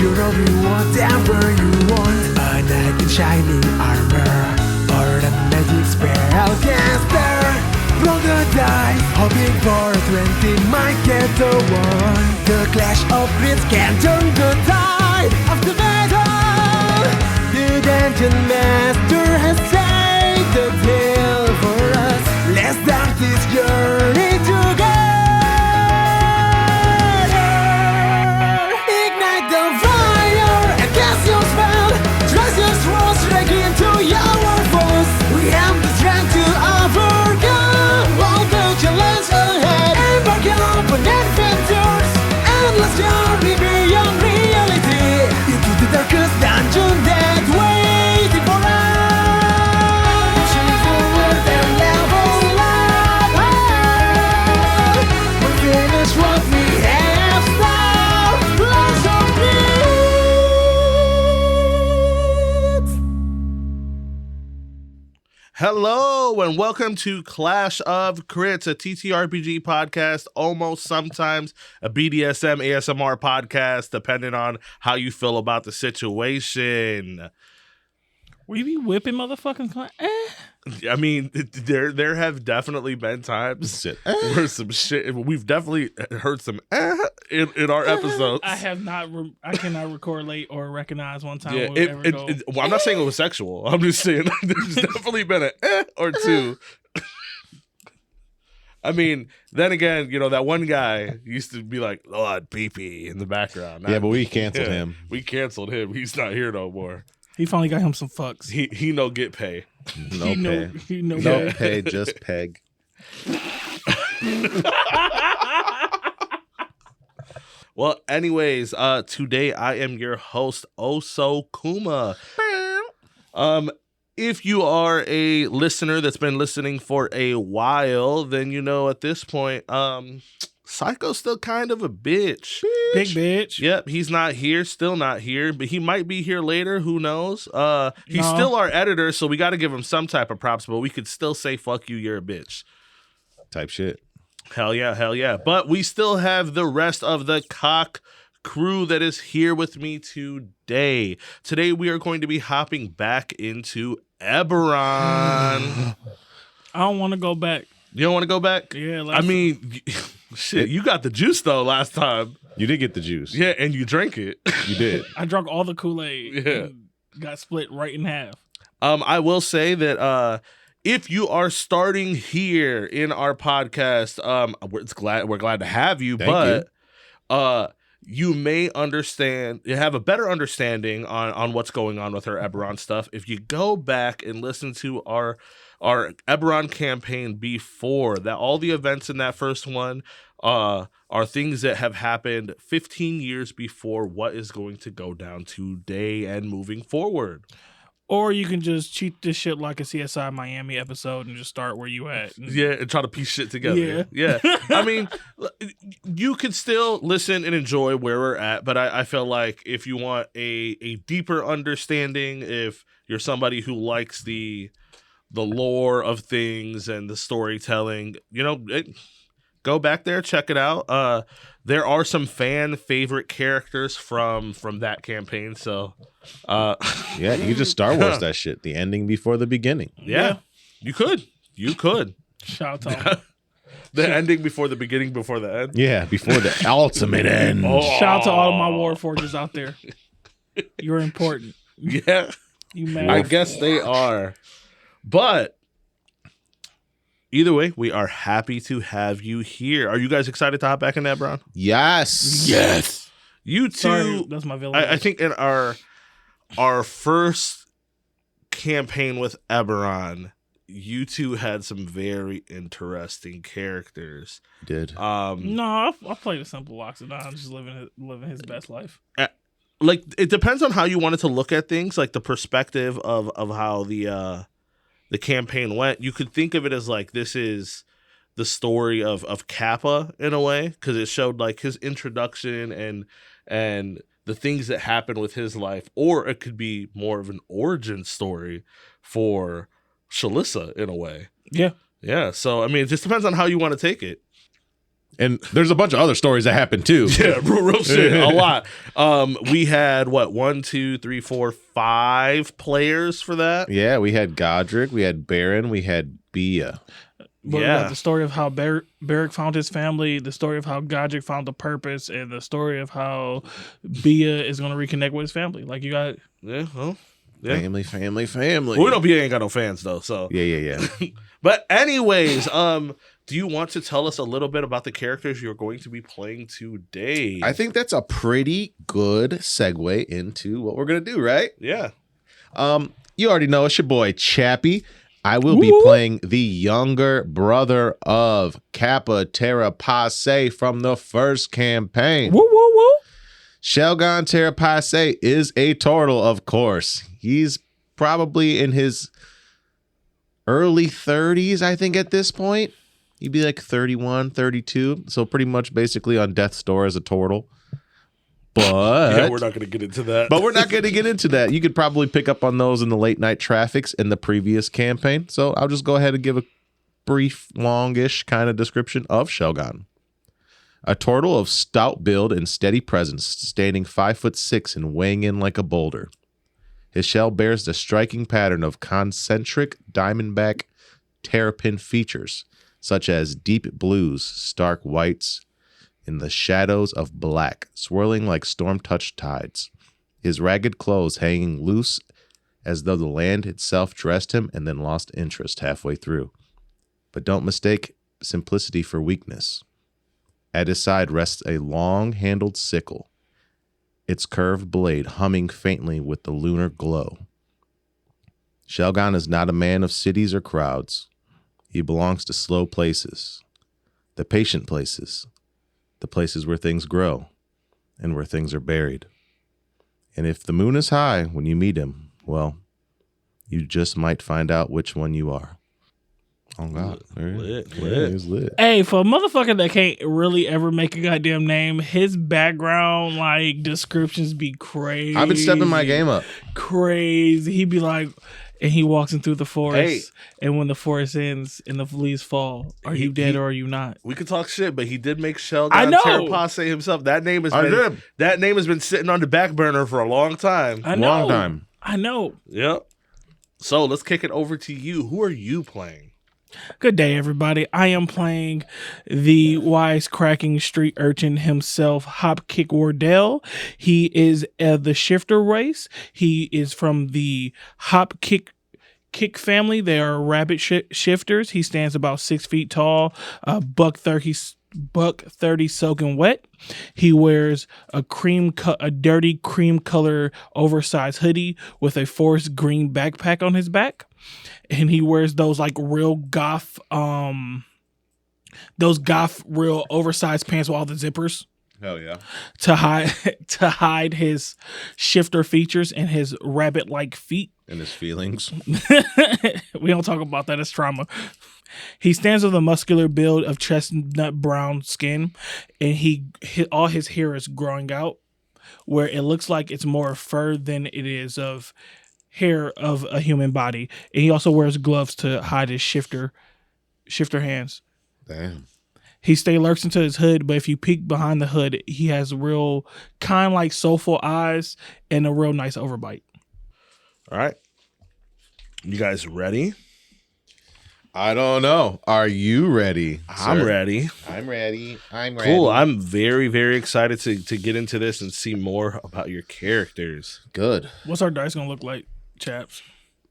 You'll be whatever you want. A knight in shining armor, or a magic spell caster. Roll the dice, hoping for a 20 might get the one. The clash of grids can turn the tide of the battle. The dungeon master has saved the tale for us. Let's start this journey together. Ignite the fire and cast your spell. Trust your swords straight into your foes. We have the strength to overcome all the challenges ahead. Embark on adventures, endless journey beyond reality. Into the darkest dungeon that waiting for us. Pushing forward and level up. We finish what we have started. Lots of needs. Hello and welcome to Clash of Crits, a TTRPG podcast, almost sometimes a BDSM ASMR podcast, depending on how you feel about the situation. We be whipping motherfucking I mean, there have definitely been times where some shit, we've definitely heard some in our episodes. I have not. I cannot correlate or recognize one time. Yeah, where we ever go. well, I'm not saying it was sexual. I'm just saying there's definitely been an or two. I mean, then again, you know, that one guy used to be like, Lord pee-pee in the background. Yeah, but we canceled him. We canceled him. He's not here no more. He finally got him some fucks. He no get pay. No pay. No pay, just peg. Well, anyways, today I am your host, Oso Kuma. If you are a listener that's been listening for a while, then you know at this point, Psycho's still kind of a bitch. Big bitch. Yep, he's not here, still not here, but he might be here later, who knows? He's still our editor, so we got to give him some type of props, but we could still say, fuck you, you're a bitch. Type shit. Hell yeah. But we still have the rest of the C.O.K crew that is here with me today. Today we are going to be hopping back into Eberron. I don't want to go back. You don't want to go back? Yeah. I mean, shit, you got the juice though last time. You did get the juice. Yeah, and you drank it. You did. I drank all the Kool-Aid. Yeah. And got split right in half. I will say that if you are starting here in our podcast, we're glad to have you. Thank you. You may have a better understanding on what's going on with our Eberron stuff if you go back and listen to our Eberron campaign before that. All the events in that first one are things that have happened 15 years before what is going to go down today and moving forward. Or you can just cheat this shit like a CSI Miami episode and just start where you at. Yeah, and try to piece shit together. Yeah. I mean, you can still listen and enjoy where we're at, but I feel like if you want a deeper understanding, if you're somebody who likes the lore of things and the storytelling, you know, go back there, check it out. There are some fan favorite characters from that campaign, so yeah, you could just Star Wars that shit. The ending before the beginning. Yeah. You could. Shout out. The ending before the beginning before the end. Yeah, before the ultimate end. Shout out to all of my Warforgers out there. You're important. Yeah. You man. I guess they are. But either way, we are happy to have you here. Are you guys excited to hop back in that, Brown? Yes. You two. Sorry, that's my villain. I think in our first campaign with Eberron, you two had some very interesting characters. Did. No, I played a simple Loxodon, just living his best life. Like, it depends on how you wanted to look at things, like the perspective of how the campaign went. You could think of it as like this is the story of Kappa in a way, because it showed like his introduction and the things that happened with his life, or it could be more of an origin story for Shalissa in a way. Yeah. Yeah. So I mean, it just depends on how you want to take it. And there's a bunch of other stories that happen too. Yeah, real shit, a lot. We had what 1, 2, 3, 4, 5 players for that. Yeah, we had Godric, we had Baron, we had Bia. But we got the story of how Beric found his family, the story of how Godric found the purpose, and the story of how Bia is going to reconnect with his family. Like you got, Family. Well, we know Bia ain't got no fans though, so Yeah. But anyways, do you want to tell us a little bit about the characters you're going to be playing today? I think that's a pretty good segue into what we're gonna do, right? Yeah. You already know it's your boy Chappie. I will be playing the younger brother of Kappa Terra Passe from the first campaign. woo. Shelgon Terra Passe is a turtle, of course. He's probably in his early 30s, I think, at this point. He'd be like 31, 32. So pretty much basically on death's door as a turtle. But Yeah, we're not going to get into that. But we're not going to get into that. You could probably pick up on those in the late night traffics in the previous campaign. So I'll just go ahead and give a brief, longish kind of description of Shelgon. A turtle of stout build and steady presence, standing 5'6" and weighing in like a boulder. His shell bears the striking pattern of concentric diamondback terrapin features, such as deep blues, stark whites, in the shadows of black, swirling like storm-touched tides. His ragged clothes hanging loose as though the land itself dressed him and then lost interest halfway through. But don't mistake simplicity for weakness. At his side rests a long-handled sickle, its curved blade humming faintly with the lunar glow. Shelgon is not a man of cities or crowds. He belongs to slow places, the patient places, the places where things grow and where things are buried. And if the moon is high when you meet him, well, you just might find out which one you are. Oh, God. Lit. Yeah, he's lit. Hey, for a motherfucker that can't really ever make a goddamn name, his background, like, descriptions be crazy. I've been stepping my game up. Crazy. He'd be like, and he walks in through the forest, and when the forest ends and the leaves fall, are you dead or are you not? We could talk shit, but he did make Shelgon I know. Terra Passe himself. That name has been sitting on the back burner for a long time. I know. Long time. I know. Yep. So let's kick it over to you. Who are you playing? Good day, everybody. I am playing the wisecracking street urchin himself, Hopkick Wardell. He is the shifter race. He is from the Hopkick family. They are rabbit shifters. He stands about 6 feet tall, buck 30 soaking wet. He wears a dirty cream color oversized hoodie with a forest green backpack on his back. And he wears those like real goth, real oversized pants with all the zippers. Hell yeah. To hide his shifter features and his rabbit-like feet. And his feelings. We don't talk about that as trauma. He stands with a muscular build of chestnut brown skin, and all his hair is growing out, where it looks like it's more fur than it is of hair of a human body. And he also wears gloves to hide his shifter hands. Damn. He lurks into his hood, but if you peek behind the hood, he has real kind of like soulful eyes and a real nice overbite. All right. You guys ready? I don't know. Are you ready? I'm sir? ready. I'm ready. Cool. I'm very, very excited to get into this and see more about your characters. Good. What's our dice going to look like, chaps?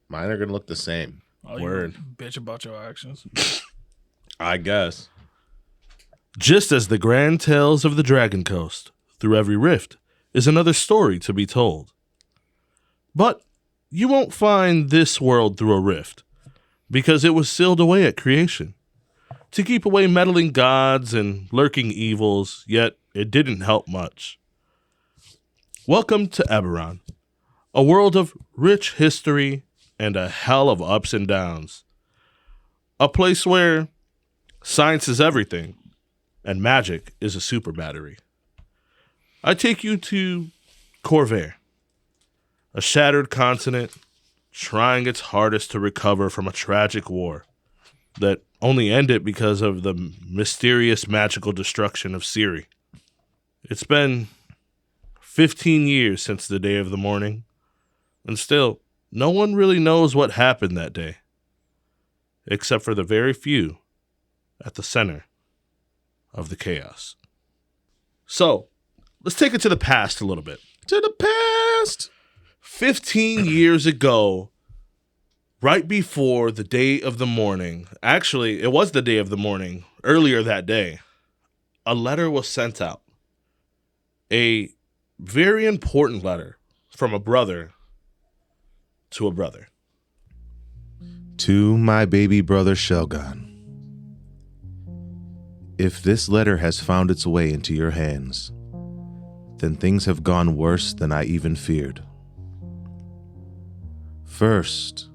Mine are going to look the same. Oh, Word. You bitch about your actions. I guess. Just as the grand tales of the Dragon Coast, through every rift, is another story to be told. But you won't find this world through a rift, because it was sealed away at creation, to keep away meddling gods and lurking evils, yet it didn't help much. Welcome to Eberron, a world of rich history and a hell of ups and downs. A place where science is everything, and magic is a super battery. I take you to Corvair, a shattered continent trying its hardest to recover from a tragic war. that only ended because of the mysterious magical destruction of Siri. It's been 15 years since the day of the mourning, and still, no one really knows what happened that day, except for the very few at the center of the chaos. So, let's take it to the past a little bit. To the past! 15 years ago, right before the day of the mourning, actually, it was the day of the mourning, earlier that day, a letter was sent out. A very important letter from a brother to a brother. To my baby brother Shelgon. If this letter has found its way into your hands, then things have gone worse than I even feared. First,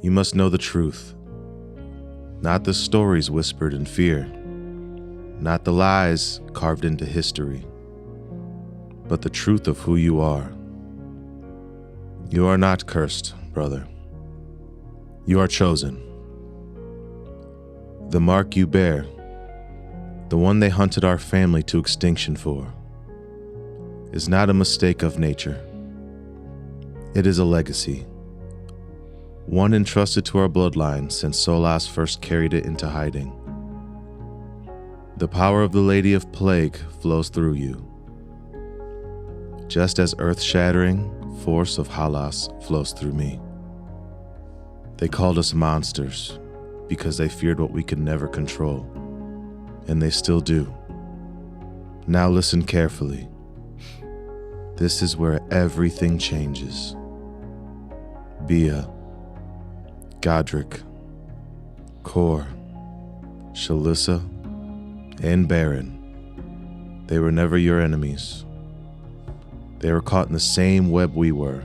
you must know the truth, not the stories whispered in fear, not the lies carved into history, but the truth of who you are. You are not cursed, brother. You are chosen. The mark you bear, the one they hunted our family to extinction for, is not a mistake of nature. It is a legacy, one entrusted to our bloodline since Solas first carried it into hiding. The power of the Lady of Plague flows through you, just as earth-shattering force of Halas flows through me. They called us monsters because they feared what we could never control, and they still do. Now listen carefully. This is where everything changes. Bia, Godric, Kor, Shalissa, and Baron. They were never your enemies. They were caught in the same web we were,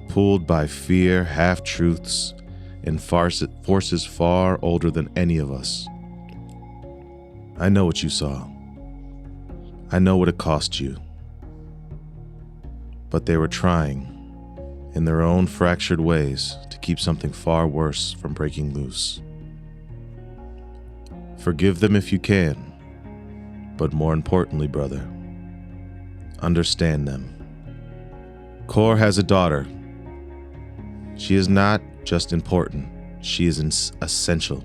pulled by fear, half-truths, and forces far older than any of us. I know what you saw. I know what it cost you. But they were trying, in their own fractured ways, to keep something far worse from breaking loose. Forgive them if you can, but more importantly, brother, understand them. Kor has a daughter. She is not just important, she is essential.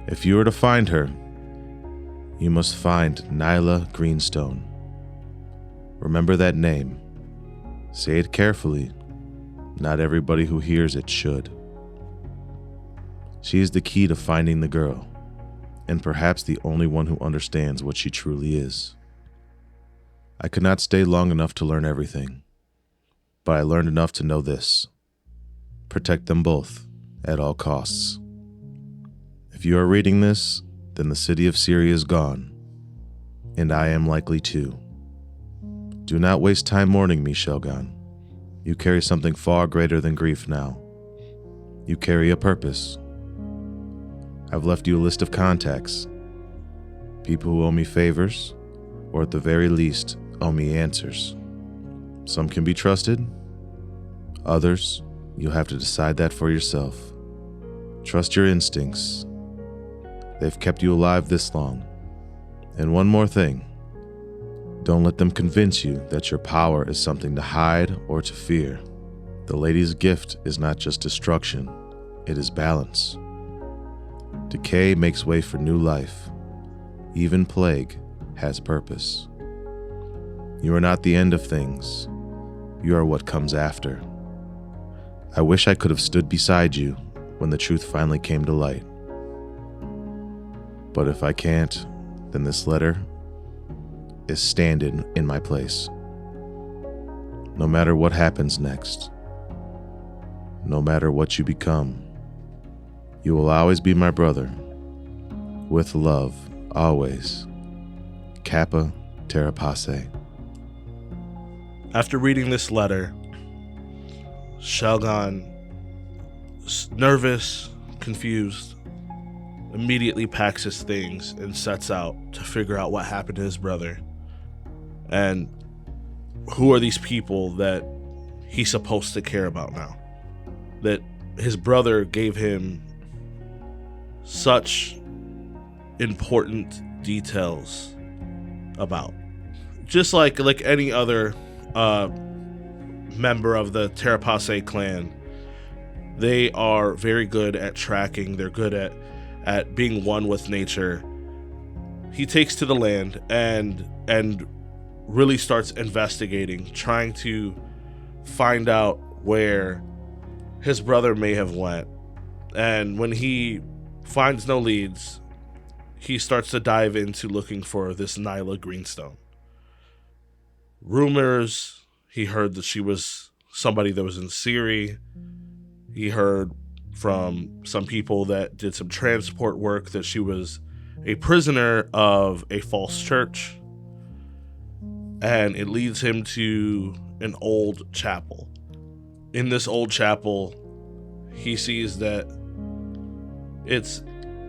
If you are to find her, you must find Nyla Greenstone. Remember that name. Say it carefully. Not everybody who hears it should. She is the key to finding the girl, and perhaps the only one who understands what she truly is. I could not stay long enough to learn everything, but I learned enough to know this. Protect them both at all costs. If you are reading this, then the city of Syria is gone, and I am likely too. Do not waste time mourning me, Shelgon. You carry something far greater than grief now. You carry a purpose. I've left you a list of contacts, people who owe me favors, or at the very least, owe me answers. Some can be trusted. Others, you'll have to decide that for yourself. Trust your instincts. They've kept you alive this long. And one more thing. Don't let them convince you that your power is something to hide or to fear. The lady's gift is not just destruction, it is balance. Decay makes way for new life. Even plague has purpose. You are not the end of things. You are what comes after. I wish I could have stood beside you when the truth finally came to light. But if I can't, then this letter is standing in my place. No matter what happens next, no matter what you become, you will always be my brother. With love, always. Kappa Terrapace. After reading this letter, Shelgon, nervous, confused, immediately packs his things and sets out to figure out what happened to his brother. And who are these people that he's supposed to care about now? That his brother gave him such important details about. Just like any other member of the Terrapase clan, they are very good at tracking. They're good at being one with nature. He takes to the land and really starts investigating, trying to find out where his brother may have went. And when he finds no leads, he starts to dive into looking for this Nyla Greenstone. Rumors, he heard that she was somebody that was in Siri. He heard from some people that did some transport work that she was a prisoner of a false church. And it leads him to an old chapel. In this old chapel, he sees that it's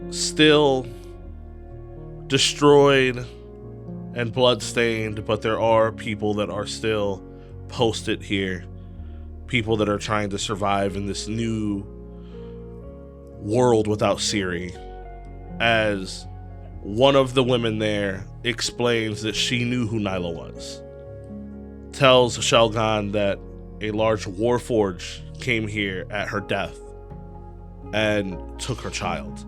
still destroyed and bloodstained, but there are people that are still posted here. People that are trying to survive in this new world without Siri. As one of the women there explains that she knew who Nyla was. Tells Shelgon that a large warforge came here at her death and took her child.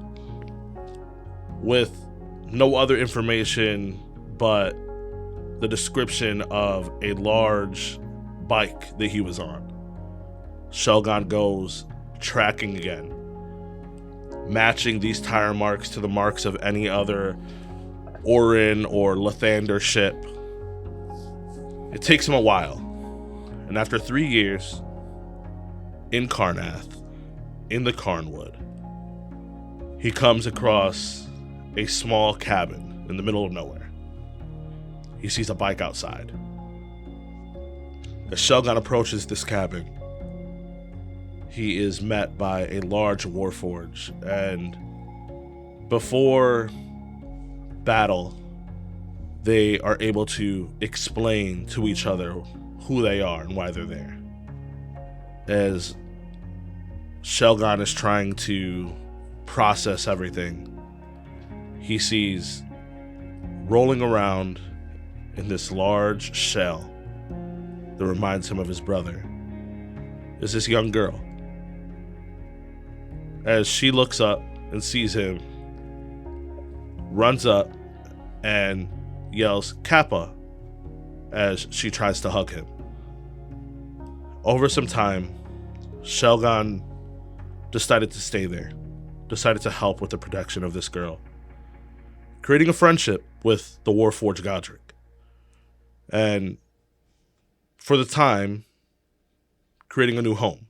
With no other information but the description of a large bike that he was on. Shelgon goes tracking again, matching these tire marks to the marks of any other Orin or Lathander ship. It takes him a while, and after 3 years, in Karnath, in the Karnwood, he comes across a small cabin in the middle of nowhere. He sees a bike outside. As Shelgon approaches this cabin, he is met by a large warforge, and before battle, they are able to explain to each other who they are and why they're there. As Shelgon is trying to process everything, he sees rolling around in this large shell that reminds him of his brother is this young girl. As she looks up and sees him, runs up and yells "Kappa" as she tries to hug him. Over some time, Shelgon decided to stay there, decided to help with the protection of this girl, creating a friendship with the Warforged Godric. And for the time, creating a new home.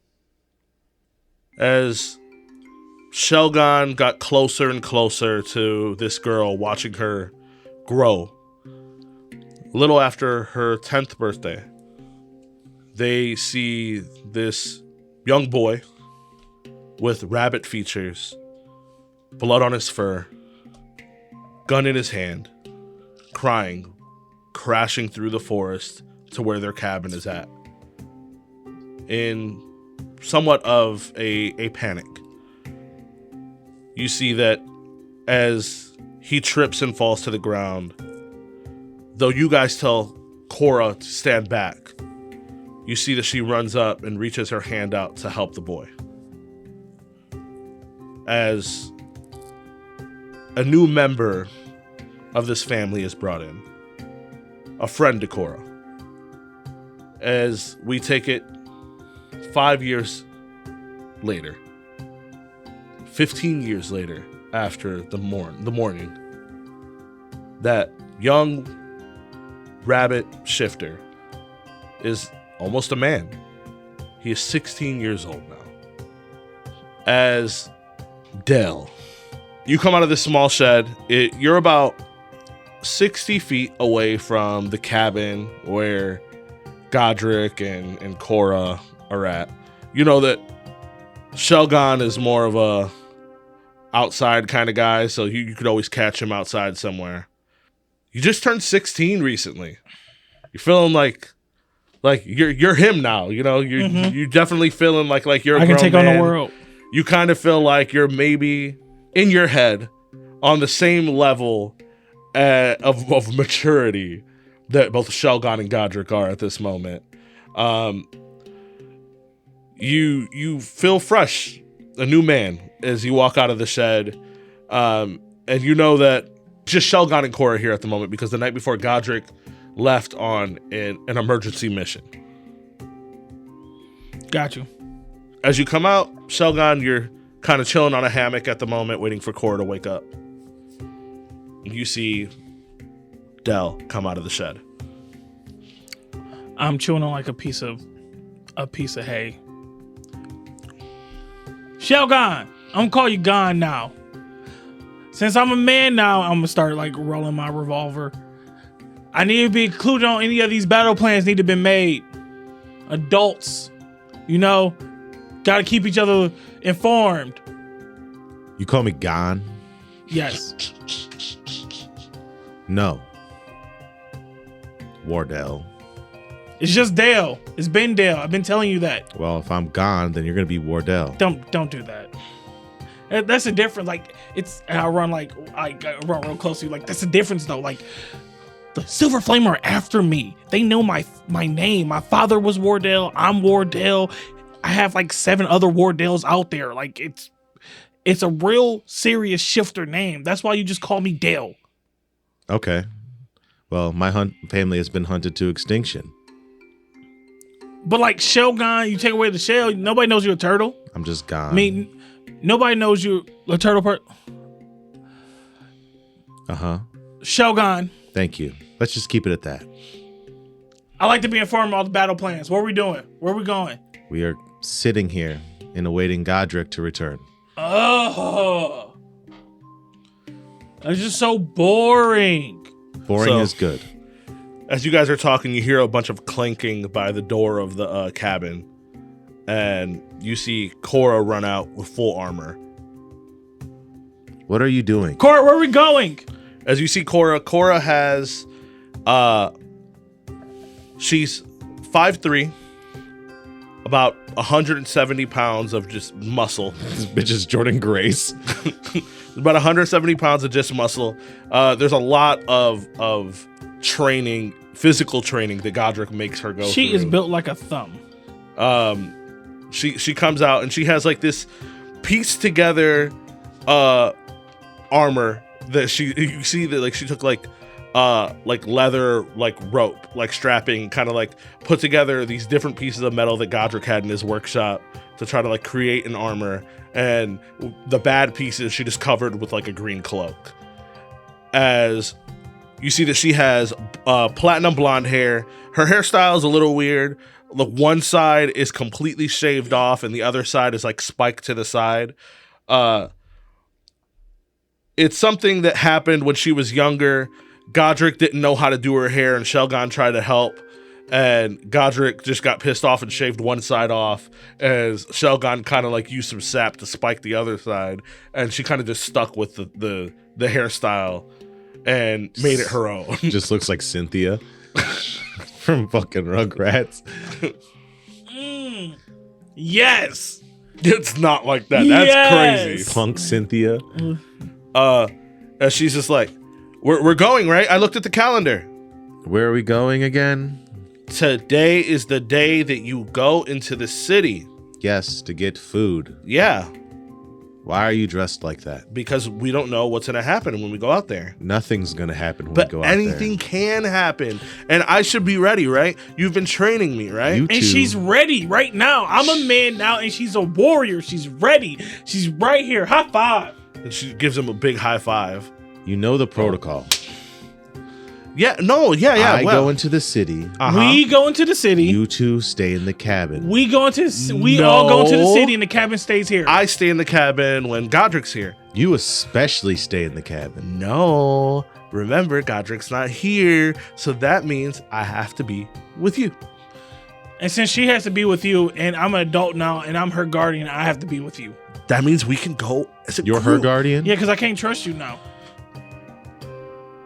As Shelgon got closer and closer to this girl, watching her grow, a little after her 10th birthday, they see this young boy with rabbit features, blood on his fur, gun in his hand, crying, crashing through the forest to where their cabin is at. In somewhat of a panic. You see that as he trips and falls to the ground, though you guys tell Kora to stand back, you see that she runs up and reaches her hand out to help the boy. As a new member of this family is brought in, a friend to Kora. As we take it 5 years later, 15 years later, after the morning, that young rabbit shifter is almost a man. He is 16 years old now. As Dell, you come out of this small shed. You're about 60 feet away from the cabin where Godric and Kora are at. You know that Shelgon is more of a outside kind of guy, so you could always catch him outside somewhere. You just turned 16 recently. You're feeling like you're him now. You know, you're definitely feeling like you're a I can grown take man. on the world. You kind of feel like you're maybe in your head on the same level of maturity that both Shelgon and Godric are at this moment. You feel fresh, a new man, as you walk out of the shed. And you know that just Shelgon and Kora here at the moment because the night before Godric left on an emergency mission. Got you. As you come out, Shelgon, you're kind of chilling on a hammock at the moment, waiting for Kora to wake up. You see Del come out of the shed. I'm chewing on like a piece of hay. Shelgon, I'm gonna call you Gon now. Since I'm a man now, I'm gonna start like rolling my revolver. I need to be included on any of these battle plans need to be made. Adults, gotta keep each other informed. You call me Gon? Yes. No. Wardell. It's just Dale. It's been Dale. I've been telling you that. Well, if I'm gone, then you're gonna be Wardell. Don't do that. That's a difference. Like I run real close to you. Like that's a difference though. Like the Silver Flame are after me. They know my name. My father was Wardell. I'm Wardell. I have like 7 other Wardells out there. Like it's a real serious shifter name. That's why you just call me Dale. Okay. Well, my family has been hunted to extinction. But like Shelgon, you take away the shell, nobody knows you're a turtle. I'm just gone. I mean, nobody knows you're a turtle Uh-huh. Shelgon. Thank you. Let's just keep it at that. I like to be informed of all the battle plans. What are we doing? Where are we going? We are sitting here and awaiting Godric to return. Oh. That's just so boring. Boring is good. As you guys are talking, you hear a bunch of clanking by the door of the cabin. And you see Kora run out with full armor. What are you doing? Kora, where are we going? As you see Kora has, she's 5'3", about 170 pounds of just muscle. This bitch is Jordan Grace. About 170 pounds of just muscle. There's a lot of training, physical training that Godric makes her go through. She is built like a thumb. She comes out and she has like this pieced together armor that you see that like she took like leather, like rope, like strapping, kind of like put together these different pieces of metal that Godric had in his workshop to try to like create an armor. And the bad pieces she just covered with like a green cloak. As you see that she has platinum blonde hair. Her hairstyle is a little weird. The one side is completely shaved off and the other side is like spiked to the side. It's something that happened when she was younger. Godric didn't know how to do her hair and Shelgon tried to help. And Godric just got pissed off and shaved one side off as Shelgon kind of like used some sap to spike the other side. And she kind of just stuck with the hairstyle and made it her own. Just looks like Cynthia from fucking Rugrats. Yes. It's not like that. That's Yes. crazy. Punk Cynthia. As she's just like, we're going, right? I looked at the calendar. Where are we going again? Today is the day that you go into the city. Yes, to get food. Yeah, Why are you dressed like that? because we don't know what's going to happen when we go out there. Nothing's gonna happen when But we go out anything can happen. And I should be ready, right? You've been training me, right? You And two. she's ready right now. I'm a man now and she's a warrior. She's ready. She's right here. High five. And she gives him a big high five. You know the protocol. Yeah, no, yeah. I go into the city. We go into the city. You two stay in the cabin. We all go into the No. city and the cabin stays here. I stay in the cabin when Godric's here. You especially stay in the cabin. No, remember, Godric's not here. So that means I have to be with you. And since she has to be with you and I'm an adult now and I'm her guardian, I have to be with you. That means we can go as a You're her group. guardian? Yeah, because I can't trust you now.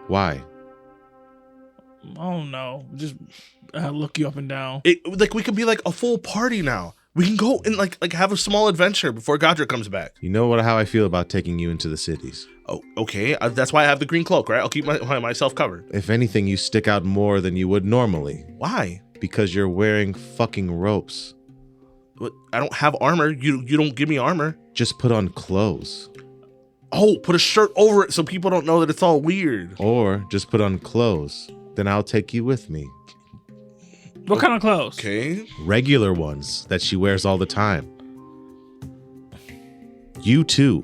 Why? I don't know. Just look you up and down. Like we could be like a full party now. We can go and like have a small adventure before Godric comes back. You know how I feel about taking you into the cities. Oh, okay. That's why I have the green cloak, right? I'll keep myself covered. If anything, you stick out more than you would normally. Why? Because you're wearing fucking ropes. But I don't have armor. You don't give me armor. Just put on clothes. Oh, put a shirt over it so people don't know that it's all weird. Or just put on clothes. Then I'll take you with me. What kind of clothes? Okay. Regular ones that she wears all the time. You too.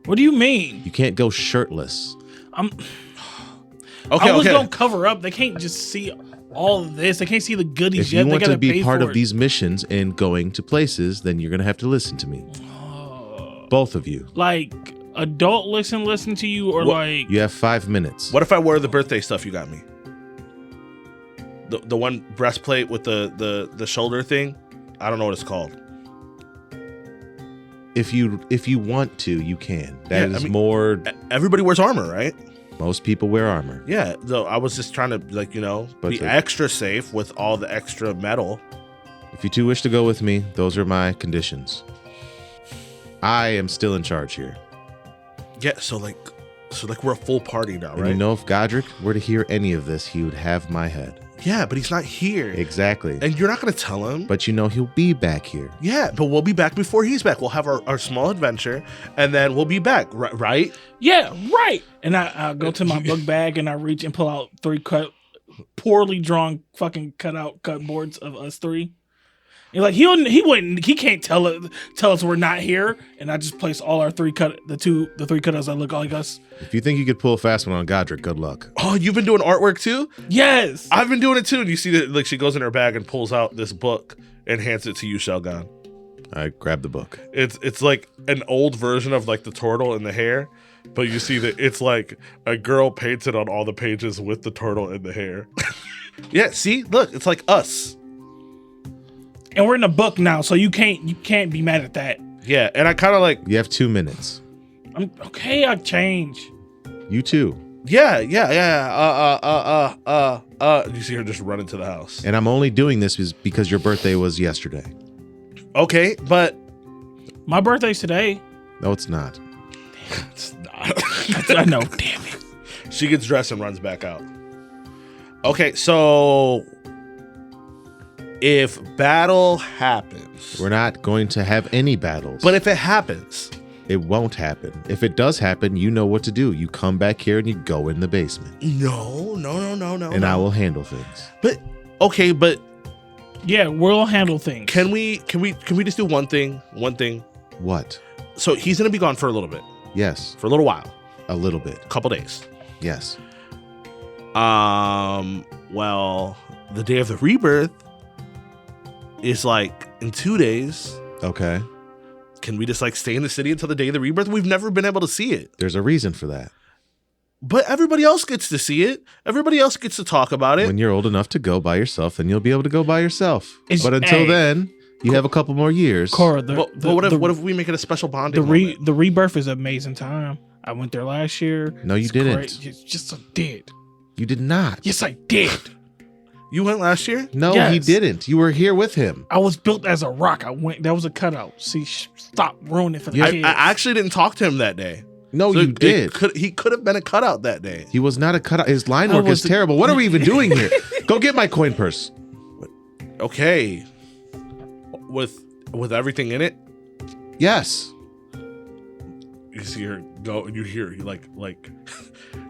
What do you mean? You can't go shirtless. I Okay. was gonna cover up. They can't just see all of this. They can't see the goodies If yet. you want they gotta to be pay part for of it. these missions and going to places, then you're going to have to listen to me. Both of you. Like adult listen to you, or like You have 5 minutes. What if I wear the birthday stuff you got me? The one breastplate with the shoulder thing? I don't know what it's called. If you want to, you can. That Yeah, is I mean- more. Everybody wears armor, right? Most people wear armor. Yeah. So I was just trying to But be extra safe with all the extra metal. If you two wish to go with me, those are my conditions. I am still in charge here. Yeah. So we're a full party now, And right? you know, if Godric were to hear any of this, he would have my head. Yeah, but he's not here. Exactly. And you're not gonna tell him. But you know he'll be back here. Yeah, but we'll be back before he's back. We'll have our small adventure, and then we'll be back, right? yeah, right. And I go to my book bag and I reach and pull out 3 poorly drawn fucking cut boards of us 3. And like he can't tell us we're not here. And I just place all our 3 the 3 cutouts that look like us. If you think you could pull a fast one on Godric, good luck. Oh, you've been doing artwork too? Yes. I've been doing it too. And you see that like she goes in her bag and pulls out this book and hands it to you, Shelgon. I grab the book. It's like an old version of like the turtle and the hair, but you see that it's like a girl painted on all the pages with the turtle and the hair. Yeah, see, look, it's like us. And we're in a book now, so you can't be mad at that. Yeah, and I kind of like You have 2 minutes. I'm okay. I change. You too. yeah. You see her just run into the house. And I'm only doing this because your birthday was yesterday. Okay, but My birthday's today. No, it's not. it's not. I know. Damn it. She gets dressed and runs back out. Okay, so if battle happens, We're not going to have any battles. but if it happens, it won't happen. If it does happen, you know what to do. You come back here and you go in the basement. no. And I will handle things. But okay, but Yeah, we'll handle things. can we just do one thing? What? So he's gonna be gone for a little bit, Yes. for a little while, A little bit. a couple days. Yes. Well, the day of the rebirth is like in 2 days. Okay. Can we just like stay in the city until the day of the rebirth? We've never been able to see it. There's a reason for that. But everybody else gets to see it. Everybody else gets to talk about it. When you're old enough to go by yourself, then you'll be able to go by yourself. But until Hey. then, you have a couple more years. Cora, But what if we make it a special bonding the moment? the rebirth is an amazing time. I went there last year. No, you It's didn't. great. Yes, I did. You did not. Yes, I did. You went last year? No, he Yes. didn't. You were here with him. I was built as a rock. I went. That was a cutout. See, stop ruining it for the Yeah, I kids. actually didn't talk to him that day. No, So you did. He could have been a cutout that day. He was not a cutout. His line I work was is the- terrible. What are we even doing here? Go get my coin purse. Okay. With everything in it, Yes. you see her go and you hear like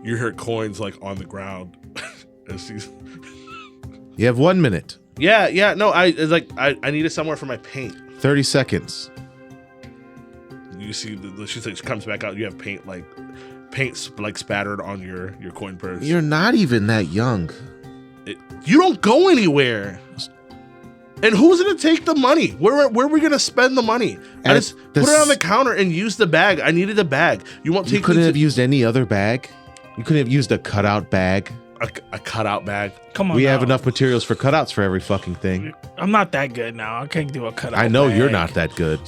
you hear coins like on the ground as she's You have 1 minute. yeah no I needed somewhere for my paint. 30 seconds. You see she comes back out, you have paint like spattered on your coin purse. You're not even that young. You don't go anywhere. And who's gonna take the money? Where are we gonna spend the money? I At just the put it on the s- counter and use the bag. I needed a bag. You won't You take couldn't me have to used any other bag. You couldn't have used a cutout bag. a cutout bag. Come on. We have now. enough materials for cutouts for every fucking thing. I'm not that good now. I can't do a cutout. I know you're bag. not that good.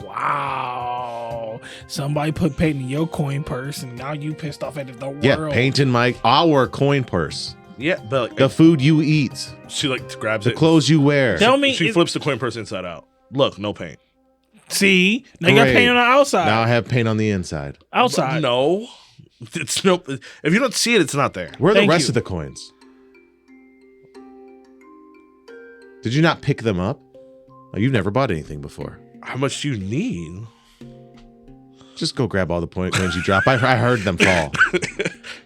Wow. Somebody put paint in your coin purse, and now you pissed off at the world. Yeah, paint in our coin purse. Yeah, but The food you eat. she like grabs The it. clothes you wear. Tell me, She flips the coin purse inside out. Look, no paint. See, now you got Great. paint on the outside. Now I have paint on the inside. Outside. No. It's no. If you don't see it, it's not there. Where are the Thank rest you. of the coins? Did you not pick them up? Oh, you've never bought anything before. How much do you need? Just go grab all the coins you drop. I heard them fall.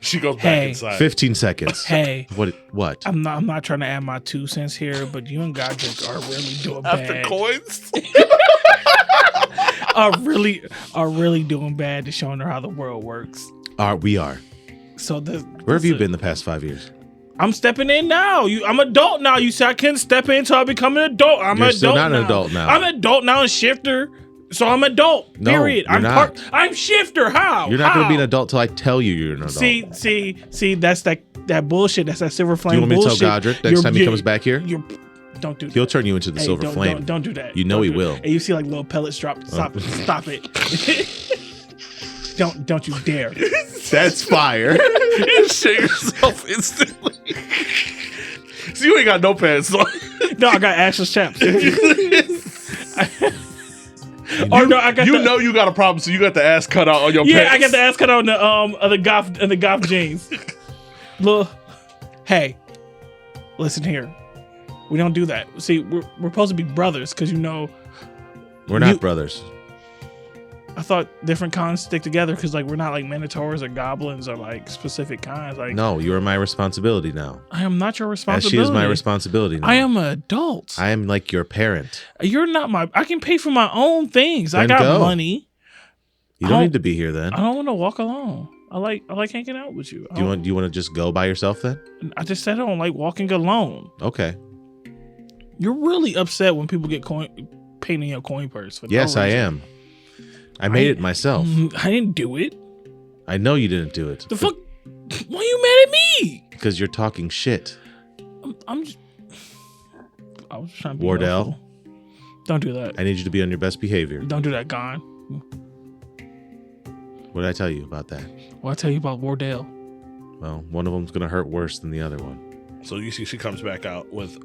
She goes back Hey. inside. 15 seconds. Hey, What? I'm not trying to add my 2 cents here, but you and Godric are really doing After bad. coins? Are really doing bad to showing her how the world works. We are. So Where have you been the past 5 years? I'm stepping in now. I'm adult now. You said I couldn't step in until I become an adult. I'm You're an still adult not an adult now. I'm an adult now and shifter. So I'm adult. No, Period. you're not. I'm shifter. How? You're not going to be an How? adult till I tell you you're an adult. See. That's that bullshit. That's that silver Do flame you want me to bullshit. tell Godric next time he comes back here? Don't do that. He'll turn you into the silver flame. Don't do that. You know Don't he do will. that. And you see like little pellets drop. Stop it. Don't you dare. That's fire. You shit yourself instantly. So you ain't got no pants on. No, I got assless chaps. You know you got a problem, so you got the ass cut out on your pants. I got the ass cut on the golf jeans. Look, hey, listen here. We don't do that. See, we're supposed to be brothers because We're not brothers. I thought different kinds stick together because like we're not like minotaurs or goblins or like specific kinds. Like No, you are my responsibility now. I am not your As responsibility. she is my responsibility now. I am an adult. I am like your parent. You're not my. I can pay for my own things. I Then got go. money. You I don't don't- need to be here then. I don't want to walk alone. I like hanging out with you. Do you want to just go by yourself then? I just said I don't like walking alone. Okay. You're really upset when people get paint in your coin purse. For no Yes, I reason. am. I made it myself. I didn't do it. I know you didn't do it. The fuck? Why are you mad at me? Because you're talking shit. I'm just. I was trying to be Wardell. helpful. Don't do that. I need you to be on your best behavior. Don't do that, Gon. What did I tell you about that? What I tell you about Wardell? Well, one of them's going to hurt worse than the other one. So you see she comes back out with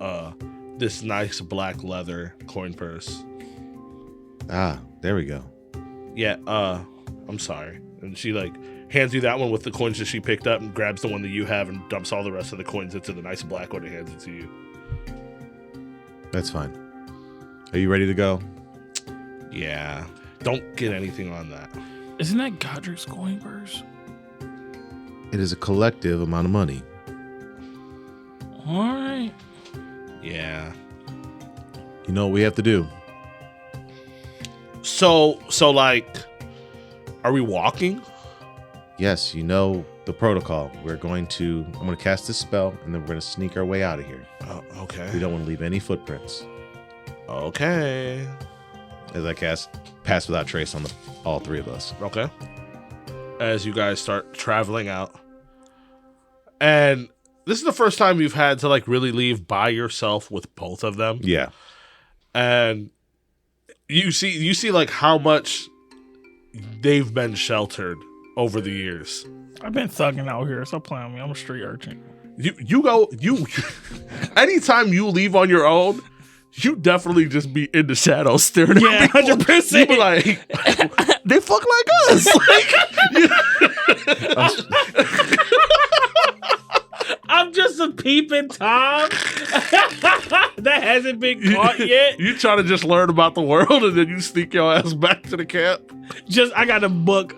this nice black leather coin purse. Ah, there we go. Yeah, I'm sorry. And she like hands you that one with the coins that she picked up and grabs the one that you have and dumps all the rest of the coins into the nice black one and hands it to you. That's fine. Are you ready to go? Yeah. Don't get anything on that. Isn't that Godric's coin purse? It is a collective amount of money. All right. Yeah. You know what we have to do? So like, are we walking? Yes, you know the protocol. I'm going to cast this spell, and then we're going to sneak our way out of here. Oh, okay. We don't want to leave any footprints. Okay. As I cast Pass Without Trace on all three of us. Okay. As you guys start traveling out. And this is the first time you've had to like really leave by yourself with both of them. Yeah. And you see like how much they've been sheltered over the years. I've been thugging out here. Stop playing with me. I'm a street urchin. You anytime you leave on your own, you definitely just be in the shadows staring Yeah, at people. 100%. You be like, they fuck like us. I'm just a peeping Tom that hasn't been caught yet. You try to just learn about the world and then you sneak your ass back to the camp. I got a book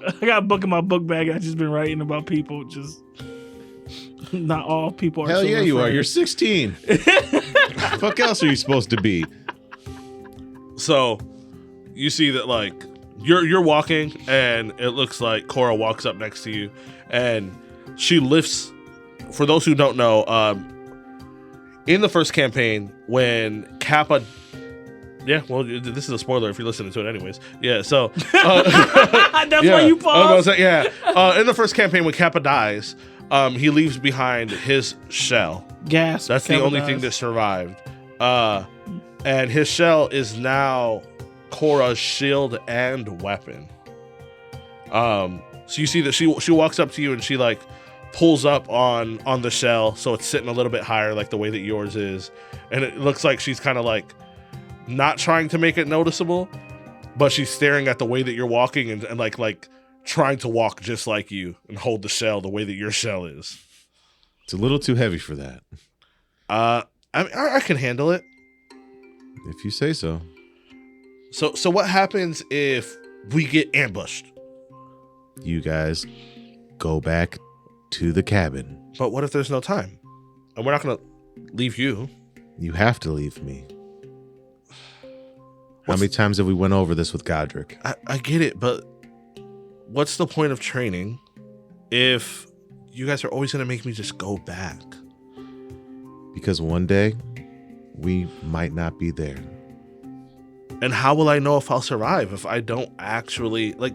in my book bag. I just been writing about people. Just not all people are. Hell yeah, you are. You're friends. 16. Fuck else are you supposed to be? So you see that like you're walking and it looks like Kora walks up next to you and she lifts. For those who don't know, in the first campaign when Kappa, yeah, well, this is a spoiler if you're listening to it anyways. Yeah, so That's why you paused. In the first campaign when Kappa dies, he leaves behind his shell. Gas. That's the only thing that survived. And his shell is now Kora's shield and weapon. So you see that she walks up to you and she like pulls up on the shell, so it's sitting a little bit higher like the way that yours is. And it looks like she's kind of like not trying to make it noticeable, but she's staring at the way that you're walking and like trying to walk just like you and hold the shell the way that your shell is. It's a little too heavy for that. I can handle it. If you say so. So what happens if we get ambushed? You guys go back to the cabin. But what if there's no time? And we're not going to leave you. You have to leave me. How many times have we went over this with Godric? I get it, but what's the point of training if you guys are always going to make me just go back? Because one day, we might not be there. And how will I know if I'll survive if I don't actually, like,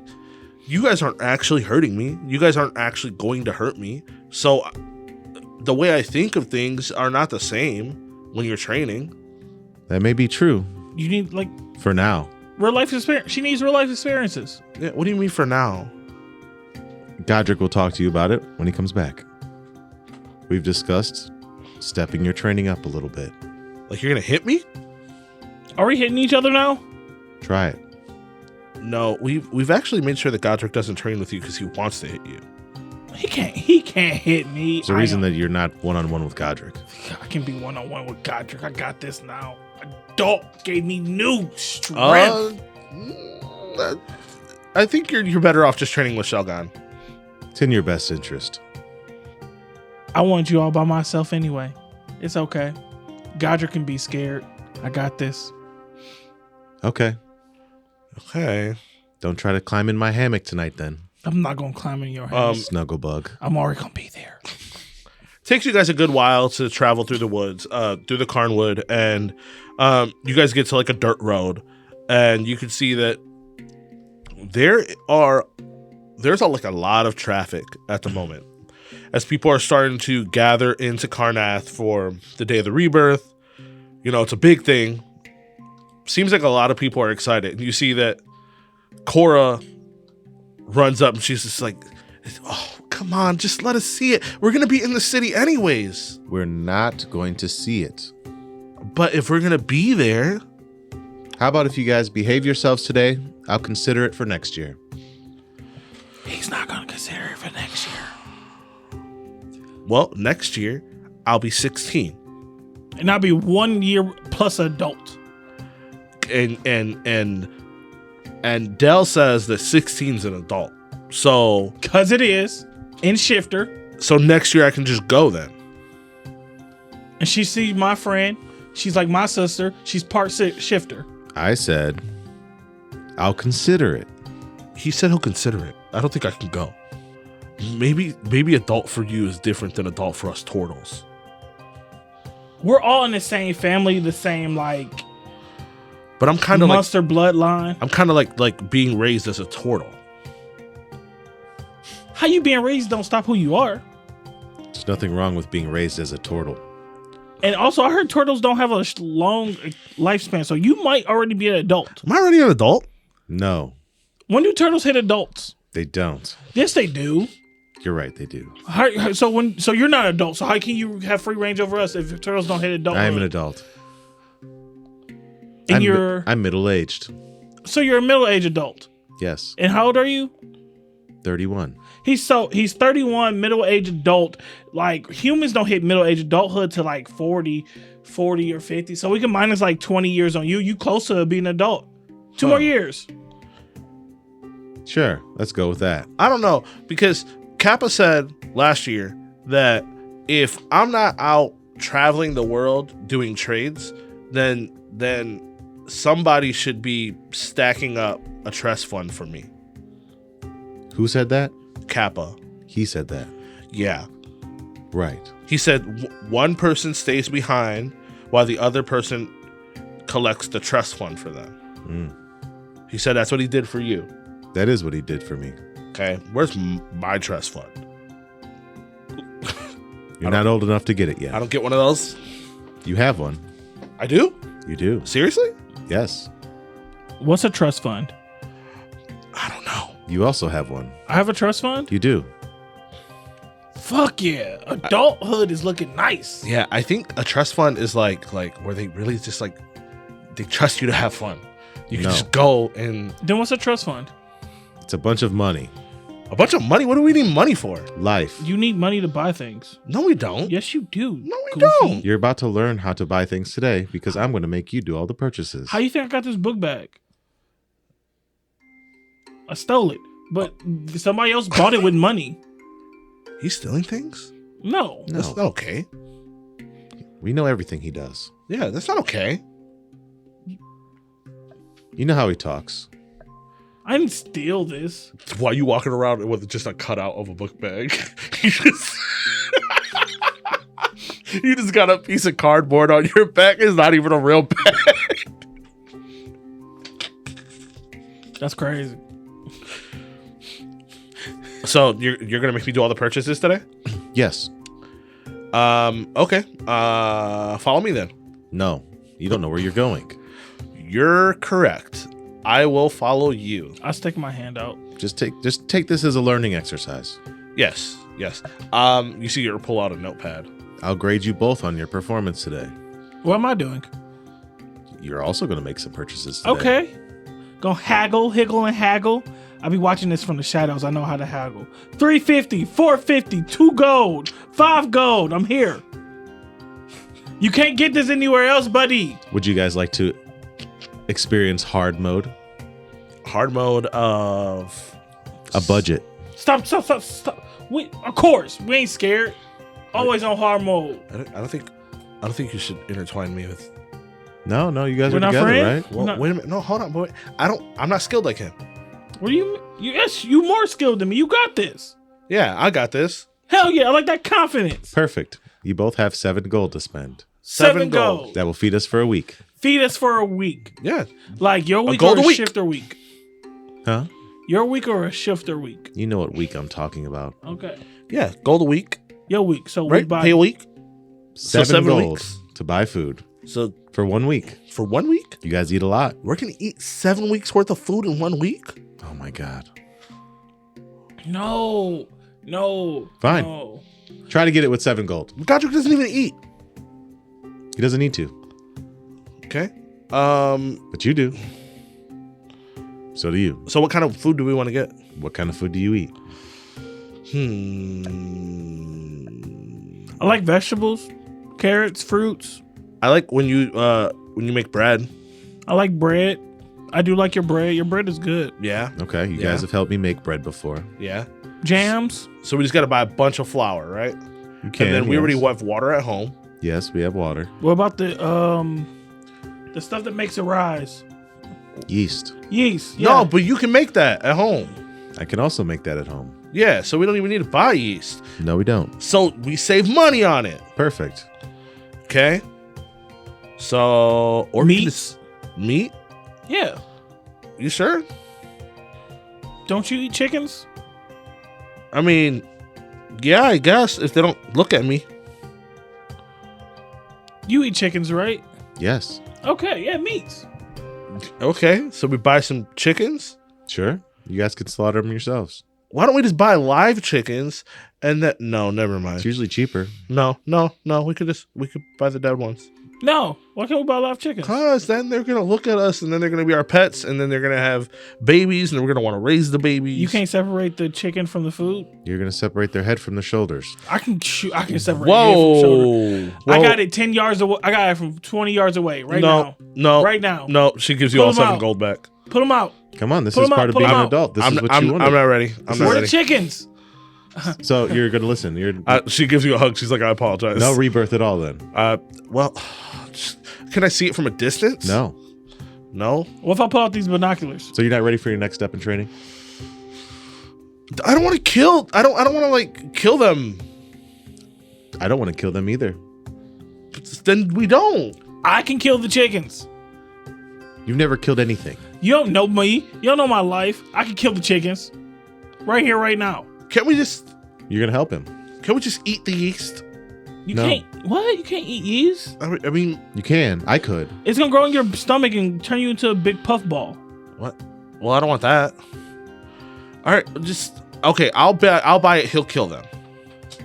you guys aren't actually hurting me. You guys aren't actually going to hurt me. So the way I think of things are not the same when you're training. That may be true. You need, like, for now. Real life experience. She needs real life experiences. Yeah, what do you mean for now? Godric will talk to you about it when he comes back. We've discussed stepping your training up a little bit. Like, you're going to hit me? Are we hitting each other now? Try it. No, we've actually made sure that Godric doesn't train with you because he wants to hit you. He can't hit me. There's a reason that you're not one-on-one with Godric. I can be one-on-one with Godric. I got this now. Adult gave me new strength. I think you're better off just training with Shelgon. It's in your best interest. I want you all by myself anyway. It's okay. Godric can be scared. I got this. Okay. Okay. Don't try to climb in my hammock tonight then. I'm not going to climb in your house. Snugglebug. I'm already going to be there. Takes you guys a good while to travel through the woods, through the Carnwood, and you guys get to like a dirt road, and you can see that there's a lot of traffic at the moment as people are starting to gather into Karnath for the Day of the Rebirth. You know, it's a big thing. Seems like a lot of people are excited. You see that Kora runs up and she's just like, oh, come on, just let us see it. We're going to be in the city anyways. We're not going to see it. But if we're going to be there. How about if you guys behave yourselves today? I'll consider it for next year. He's not going to consider it for next year. Well, next year, I'll be 16. And I'll be 1 year plus adult. And Dell says that 16's an adult. So. Because it is. In Shifter. So next year I can just go then. And she sees my friend. She's like my sister. She's part Shifter. I said, I'll consider it. He said he'll consider it. I don't think I can go. Maybe adult for you is different than adult for us turtles. We're all in the same family, the same like. But I'm kind of like monster bloodline. I'm kind of like being raised as a turtle. How you being raised don't stop who you are. There's nothing wrong with being raised as a turtle. And also, I heard turtles don't have a long lifespan, so you might already be an adult. Am I already an adult? No. When do turtles hit adults? They don't. Yes, they do. You're right, they do. So you're not an adult. So how can you have free range over us if turtles don't hit adult? I am an adult. And I'm middle-aged. So you're a middle-aged adult. Yes. And how old are you? 31. He's 31, middle-aged adult. Like humans don't hit middle-aged adulthood to like 40 or 50. So we can minus like 20 years on you. You close to being an adult. 2 more years. Sure, let's go with that. I don't know, because Kappa said last year that if I'm not out traveling the world doing trades, then somebody should be stacking up a trust fund for me. Who said that? Kappa. He said that. Yeah. Right. He said one person stays behind while the other person collects the trust fund for them. He said that's what he did for you. That is what he did for me. Okay. Where's my trust fund? You're not old enough to get it yet. I don't get one of those. You have one. I do? You do. Seriously? Yes. What's a trust fund? I don't know. You also have one. I have a trust fund? You do. Fuck yeah. Adulthood is looking nice. Yeah, I think a trust fund is like where they really just like they trust you to have fun. You can No. just go and Then what's a trust fund? It's a bunch of money. a bunch of money. What do we need money for? Life. You need money to buy things. No, we don't. Yes, you do. No, we goofy. don't. You're about to learn how to buy things today because I'm going to make you do all the purchases. How you think I got this book bag? I stole it, but somebody else bought it with money. He's stealing things. No. That's No. not okay. We know everything he does. Yeah, that's not okay. You know how he talks. I didn't steal this. Why are you walking around with just a cutout of a book bag? you just you just got a piece of cardboard on your back. It's not even a real bag. That's crazy. So you're gonna make me do all the purchases today? Yes. Okay. Follow me then. No. You don't know where you're going. You're correct. I will follow you. I stick my hand out. Just take this as a learning exercise. Yes. You see her pull out a notepad. I'll grade you both on your performance today. What am I doing? You're also going to make some purchases today. Okay. Gonna higgle and haggle. I'll be watching this from the shadows. I know how to haggle. 350, 450, 2 gold, 5 gold. I'm here. You can't get this anywhere else, buddy. Would you guys like to experience hard mode? Hard mode of A budget. Stop. Of course, we ain't scared. Always on hard mode. I don't think you should intertwine me with. No, you guys We're are not together, friends? right? Well, No. wait a minute. No, hold on, boy. I'm not skilled like him. What do you? Yes, you more skilled than me. You got this. Yeah, I got this. Hell yeah, I like that confidence. Perfect. You both have 7 gold to spend. 7 gold. gold. That will feed us for a week. Feed us for a week. Yeah. Like your week gold or a a week. shifter week. Huh? Your week or a shifter week. You know what week I'm talking about. Okay. Yeah. Gold a week. Your week. So we Right? buy Pay a week. 7 7 gold weeks. to buy food So for 1 week. for 1 week, You guys eat a lot. we're gonna eat 7 weeks worth of food in 1 week. Oh my God. No. Fine. No. Try to get it with 7 gold. Godric doesn't even eat. He doesn't need to, Okay. but you do. So do you. So what kind of food do we want to get? What kind of food do you eat? I like vegetables, carrots, fruits. I like when you make bread. I like bread. I do like your bread. Your bread is good. Yeah. Okay, you Yeah. guys have helped me make bread before. Yeah. Jams. So we just got to buy a bunch of flour, right? You can. And then we yes. already have water at home. Yes, we have water. What about the stuff that makes it rise? Yeast. Yeast. Yeah. No, but you can make that at home. I can also make that at home. Yeah, so we don't even need to buy yeast. No, we don't. So we save money on it. Perfect. Okay. So or we can Meat? just- meat? Yeah. You sure? Don't you eat chickens? I mean, yeah, I guess if they don't look at me. You eat chickens, right? Yes. Okay. Yeah, meats. Okay, so we buy some chickens. Sure. You guys can slaughter them yourselves. Why don't we just buy live chickens and that? No, never It's mind. usually cheaper. No. We could buy the dead ones. No. Why can't we buy live chickens? Cause then they're gonna look at us and then they're gonna be our pets and then they're gonna have babies and we're gonna want to raise the babies. You can't separate the chicken from the food. You're going to separate their head from the shoulders. I can shoot. I can separate the head from shoulder. Whoa! I got it 10 yards away. I got it from 20 yards away right now. No. Right now. No. She gives you Pull all 'em 7 out. gold back. Put them out. Come on, this Pull is 'em part out, of pull being 'em an out. adult. This is what I'm you wanted. not ready. I'm not Where the ready. chickens? So you're going to listen. You're She gives you a hug. She's like, I apologize. no rebirth at all then. Well, can I see it from a distance? No. No. What if I pull out these binoculars? So you're not ready for your next step in training? I don't want to kill. I don't want to like kill them. I don't want to kill them either. Then we don't. I can kill the chickens. You've never killed anything. You don't know me. You don't know my life. I can kill the chickens. Right here, right now. Can't we just? You're going to help him. Can we just eat the yeast? You No. can't. What? You can't eat yeast? I mean, You can. I could. It's gonna grow in your stomach and turn you into a big puff ball. what? Well, I don't want that. All right, just okay. I'll buy it. He'll kill them.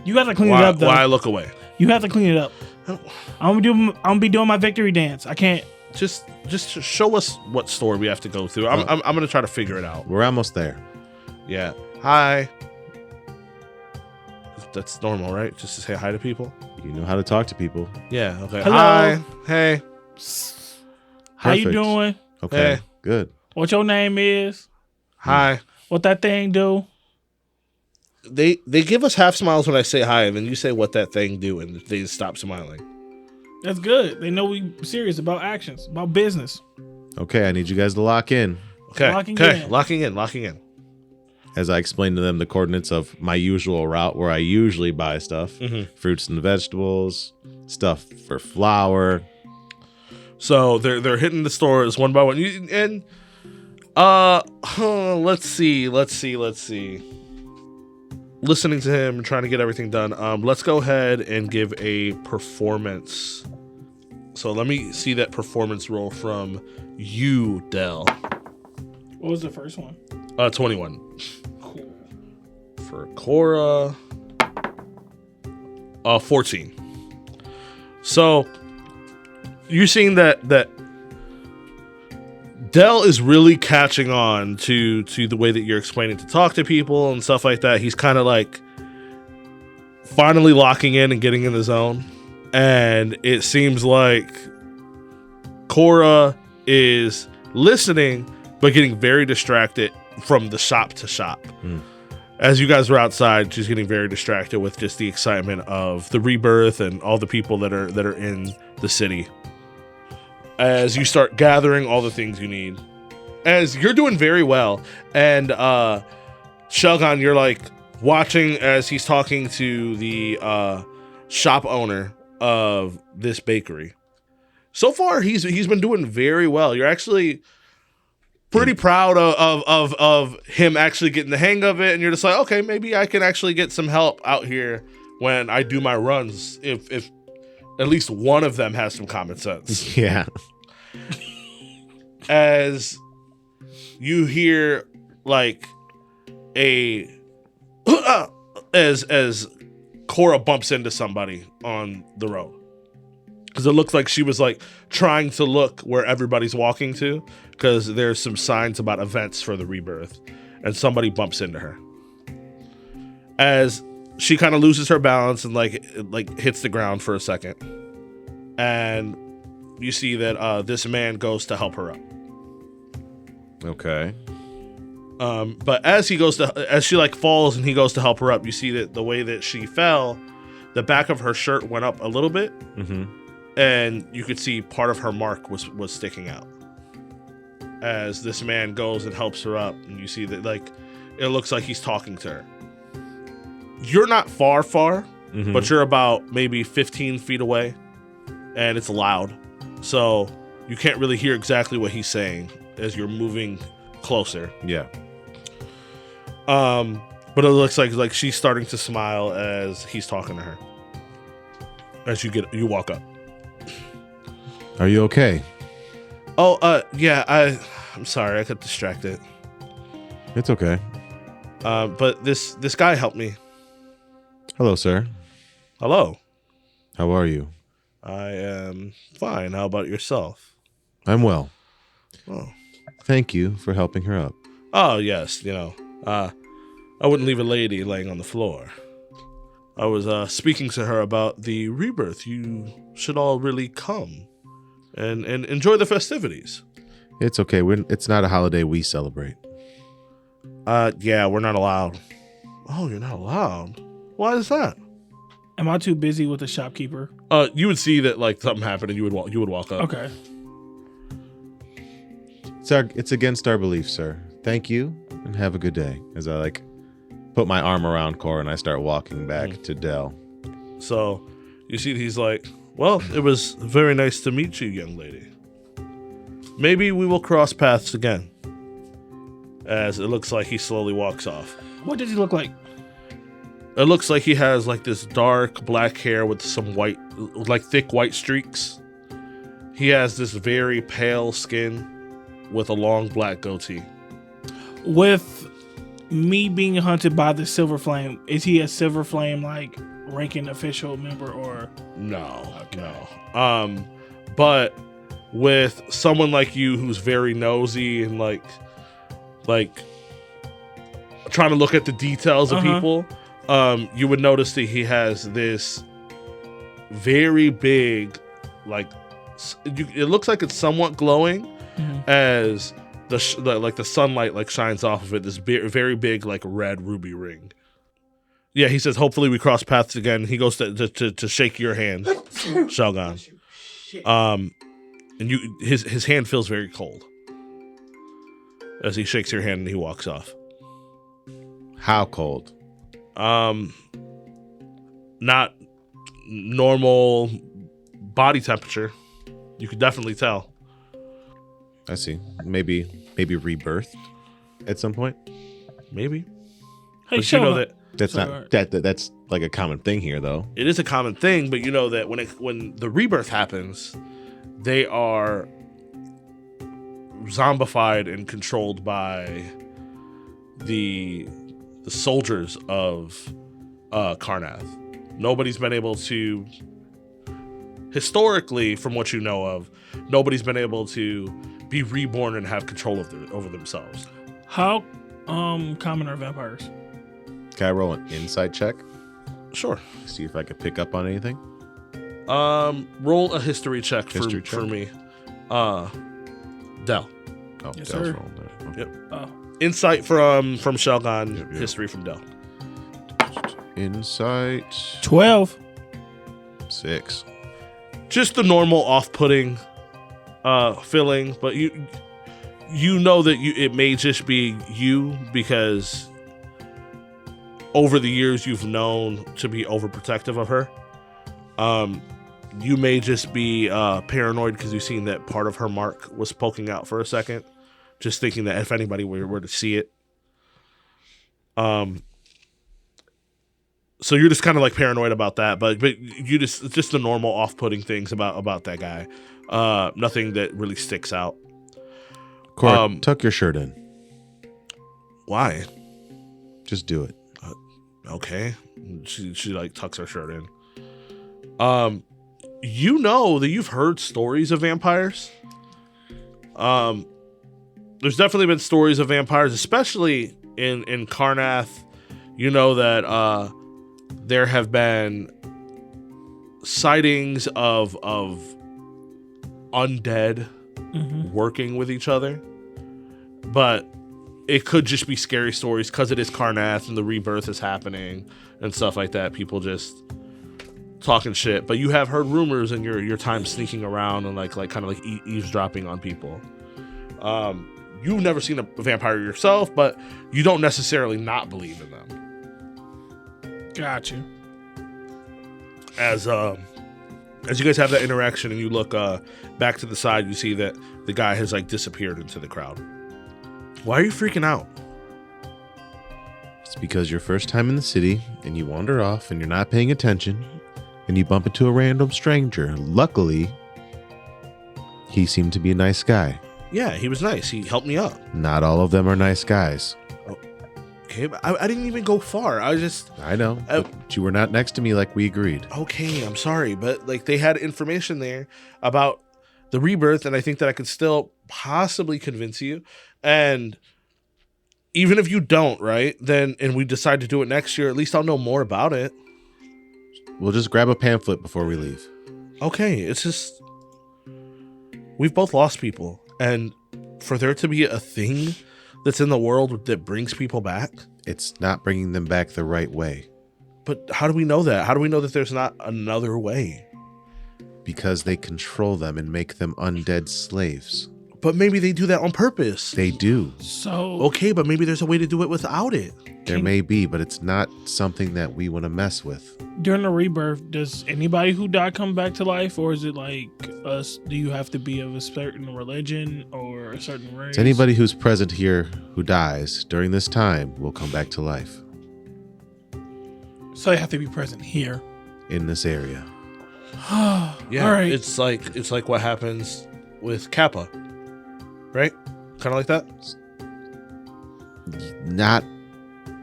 You have to clean Why? it up, though. Why I look away? You have to clean it up. I'm gonna be doing my victory dance. I can't. just show us what store we have to go through. I'm gonna try to figure it out. We're almost there. Yeah. Hi. That's normal, right? Just to say hi to people. You know how to talk to people. Yeah. Okay. Hello. Hi. Hey. How you Perfect. doing? Okay. Hey. Good. What your name is? Hi. What that thing do? They give us half smiles when I say hi, and then you say what that thing do, and they just stop smiling. That's good. They know we serious about actions, about business. Okay. I need you guys to lock in. Okay. Locking Okay. in. Locking in. As I explained to them the coordinates of my usual route where I usually buy stuff, Mhm. fruits and vegetables, stuff for flour. So they're hitting the stores one by one. Let's see. Listening to him and trying to get everything done. Let's go ahead and give a performance. So let me see that performance roll from you, Dell. What was the first one? 21. Cool. For Kora, 14. So you're seeing that Dell is really catching on to the way that you're explaining to talk to people and stuff like that. He's kind of like finally locking in and getting in the zone. And it seems like Kora is listening, but getting very distracted from the shop to shop. As you guys are outside, she's getting very distracted with just the excitement of the rebirth and all the people that are in the city. As you start gathering all the things you need, as you're doing very well, and Shogun, you're like watching as he's talking to the shop owner of this bakery. So far, he's been doing very well. You're actually pretty proud of him actually getting the hang of it, and you're just like, okay, maybe I can actually get some help out here when I do my runs. If at least one of them has some common sense. Yeah. As you hear like as Kora bumps into somebody on the road. Because it looks like she was like trying to look where everybody's walking to, because there's some signs about events for the rebirth, and somebody bumps into her. As she kind of loses her balance and like hits the ground for a second, and you see that this man goes to help her up. Okay. But as she like falls and he goes to help her up, you see that the way that she fell, the back of her shirt went up a little bit, and you could see part of her mark was sticking out. As this man goes and helps her up, and you see that like it looks like he's talking to her. You're not far, but you're about maybe 15 feet away, and it's loud, so you can't really hear exactly what he's saying as you're moving closer. Yeah. But it looks like she's starting to smile as he's talking to her. As you walk up. Are you okay? Oh, yeah, I'm sorry, I got distracted. It's okay. But this guy helped me. Hello, sir. Hello. How are you? I am fine. How about yourself? I'm well. Oh. Thank you for helping her up. Oh, yes, I wouldn't leave a lady laying on the floor. I was speaking to her about the rebirth. You should all really come and enjoy the festivities. It's okay. It's not a holiday we celebrate. Yeah, we're not allowed. Oh, you're not allowed? Why is that? Am I too busy with the shopkeeper? You would see that like something happened and you would walk up. Okay. It's against our beliefs, sir. Thank you and have a good day. As I like put my arm around Kora and I start walking back to Dell. So you see he's like, well, it was very nice to meet you, young lady. Maybe we will cross paths again. As it looks like he slowly walks off. What does he look like? It looks like he has like this dark black hair with some white, like thick white streaks. He has this very pale skin with a long black goatee. With me being hunted by the Silver Flame, is he a Silver Flame like ranking official member or No, Okay. no. But with someone like you who's very nosy and like trying to look at the details of people, you would notice that he has this very big, like, it looks like it's somewhat glowing as the sunlight like shines off of it. This very big like red ruby ring. Yeah, he says, hopefully we cross paths again. He goes to shake your hand, Shogun. And his hand feels very cold as he shakes your hand and he walks off. How cold? Not normal body temperature. You could definitely tell. I see. Maybe rebirthed at some point. Maybe. Hey, but you know that that's not that's like a common thing here, though. it is a common thing, but you know that when the rebirth happens, they are zombified and controlled by the soldiers of Karnath. Nobody's been able to, historically, from what you know of, nobody's been able to be reborn and have control over themselves. How common are vampires? Can I roll an insight check? Sure. See if I could pick up on anything. Roll a history check History for check. me. Dell. Oh, Yes, Dell's sir. rolling there. Okay. Yep. Oh, Insight from Shogun. Yep. History from Dell. Insight 12. 6. Just the normal off-putting feeling, but you know that it may just be you because over the years you've known to be overprotective of her. You may just be paranoid because you've seen that part of her mark was poking out for a second, just thinking that if anybody were to see it. So you're just kind of like paranoid about that, but you just the normal off-putting things about that guy. Nothing that really sticks out. Kora, tuck your shirt in. Why? Just do it. Okay. She like tucks her shirt in. You know that you've heard stories of vampires. There's definitely been stories of vampires, especially in Karnath. You know that there have been sightings of undead working with each other, but it could just be scary stories because it is Karnath and the rebirth is happening and stuff like that. People just talking shit, but you have heard rumors in your time sneaking around and like kind of like eavesdropping on people. You've never seen a vampire yourself, but you don't necessarily not believe in them. Gotcha. As you guys have that interaction and you look back to the side, you see that the guy has like disappeared into the crowd. Why are you freaking out? It's because your first time in the city and you wander off and you're not paying attention and you bump into a random stranger. Luckily, he seemed to be a nice guy. Yeah, he was nice. He helped me up. Not all of them are nice guys. Okay, but I didn't even go far. I know, but you were not next to me like we agreed. Okay, I'm sorry, but like they had information there about the rebirth, and I think that I could still possibly convince you. And even if you don't, right, then and we decide to do it next year, at least I'll know more about it. We'll just grab a pamphlet before we leave. Okay, it's just we've both lost people, and for there to be a thing that's in the world that brings people back, It's not bringing them back the right way. But how do we know that? How do we know that there's not another way? Because they control them and make them undead slaves. But maybe they do that on purpose. They do. So Okay, but maybe there's a way to do it without it. There may be, but it's not something that we want to mess with. during the rebirth, does anybody who died come back to life, or is it like us? Do you have to be of a certain religion or a certain race? It's anybody who's present here who dies during this time will come back to life So they have to be present here. in this area. Yeah, All right. It's like what happens with Kappa, right? Kind of like that.